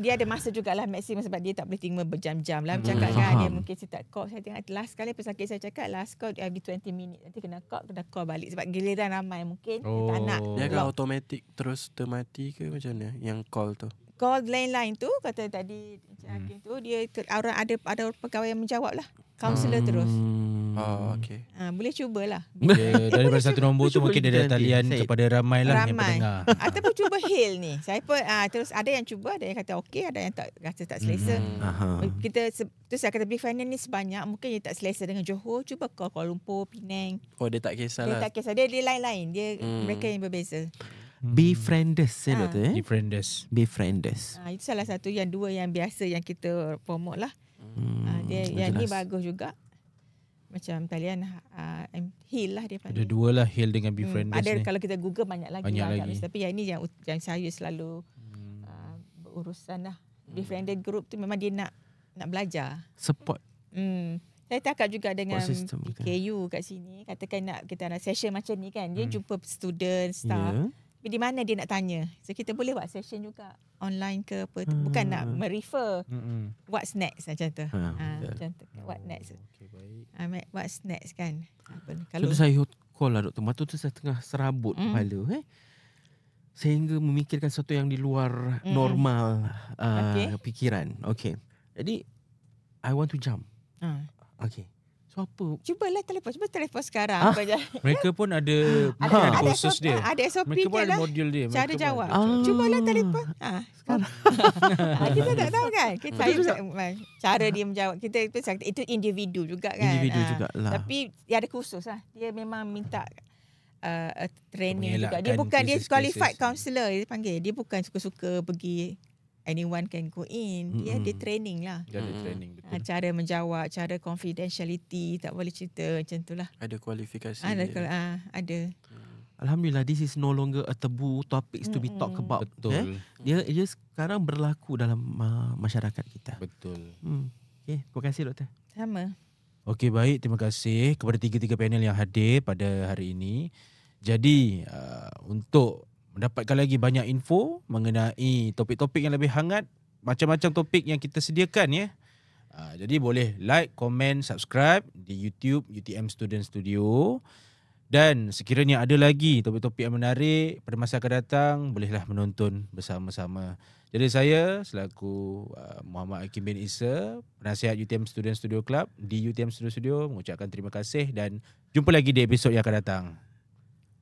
Speaker 4: dia ada masa jugalah maksimum, sebab dia tak boleh terima berjam-jam lah. Bercakap kan, dia mungkin start call. Saya tengok last kali pesakit saya cakap, last call every 20 minit. Nanti kena call balik. Sebab giliran ramai mungkin dia tak nak.
Speaker 2: Dia kan automatic terus termati ke macam mana yang call tu?
Speaker 4: Call lain-lain tu, kata tadi Hakim tu, dia orang ada pegawai yang menjawab lah. Kaunselor terus.
Speaker 2: Okay.
Speaker 4: Boleh cubalah.
Speaker 1: Daripada satu nombor tu mungkin dia ada talian kepada ramai lah yang pendengar.
Speaker 4: Ataupun cuba hail ni. Saya pun terus ada yang cuba, ada yang kata okey, ada yang tak rasa tak selesa. Kita terus saya kata befrienders ni sebanyak, mungkin dia tak selesa dengan Johor, cuba call Kuala Lumpur, Penang.
Speaker 2: Dia tak kisahlah.
Speaker 4: Dia tak kisah. Dia lain-lain. Dia mereka yang berbeza.
Speaker 3: Befrienders doktor. Befrienders.
Speaker 4: Itu salah satu yang dua yang biasa yang kita promote lah. Dia yang ni bagus juga. Macam talian Heal lah dia panggil.
Speaker 1: Ada dua lah, Heal dengan Befrienders
Speaker 4: ada
Speaker 1: ni.
Speaker 4: Kalau kita Google banyak lagi. Tapi yang ni yang saya selalu berurusan lah. Befriended group tu memang dia nak belajar.
Speaker 3: Support.
Speaker 4: Saya cakap juga dengan KU kat sini. Katakan kita nak session macam ni kan. Dia jumpa student, staff. Tapi di mana dia nak tanya. So kita boleh buat session juga. Online ke apa. Bukan nak merefer. What's next macam tu. Macam tu. What next. What's next kan.
Speaker 3: Kalau saya call lah doktor. Mata tu saya tengah serabut kepala. Sehingga memikirkan sesuatu yang di luar normal fikiran. Okay. Jadi I want to jump. Okay. So apa?
Speaker 4: Cuba telefon sekarang.
Speaker 1: Mereka pun ada kursus dia.
Speaker 4: Ada SOP
Speaker 1: mereka
Speaker 4: dia
Speaker 1: pun ada
Speaker 4: lah.
Speaker 1: modul dia.
Speaker 4: Cara jawab. Cubalah telefon. Sekarang. Kita tak tahu kan. Cara dia menjawab. Itu individu juga kan.
Speaker 3: Individu jugalah.
Speaker 4: Tapi dia ada kursus lah. Dia memang minta training juga. Dia bukan dia qualified counselor dia panggil. Dia bukan suka-suka pergi anyone can go in. Dia ada training lah.
Speaker 1: Dia ada training, betul.
Speaker 4: Cara menjawab, cara confidentiality, tak boleh cerita macam tu lah.
Speaker 2: Ada kualifikasi.
Speaker 4: Ada.
Speaker 3: Alhamdulillah, this is no longer a taboo topics to be talked about.
Speaker 1: Betul.
Speaker 3: Dia sekarang berlaku dalam masyarakat kita.
Speaker 1: Betul.
Speaker 3: Okay, terima kasih doktor.
Speaker 4: Sama.
Speaker 1: Okey, baik. Terima kasih kepada tiga-tiga panel yang hadir pada hari ini. Jadi, untuk mendapatkan lagi banyak info mengenai topik-topik yang lebih hangat, macam-macam topik yang kita sediakan ya. Jadi boleh like, komen, subscribe di YouTube UTM Student Studio. Dan sekiranya ada lagi topik-topik yang menarik pada masa akan datang, bolehlah menonton bersama-sama. Jadi saya selaku Muhammad Hakim bin Isa, penasihat UTM Student Studio Club di UTM Studio mengucapkan terima kasih dan jumpa lagi di episod yang akan datang.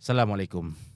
Speaker 1: Assalamualaikum.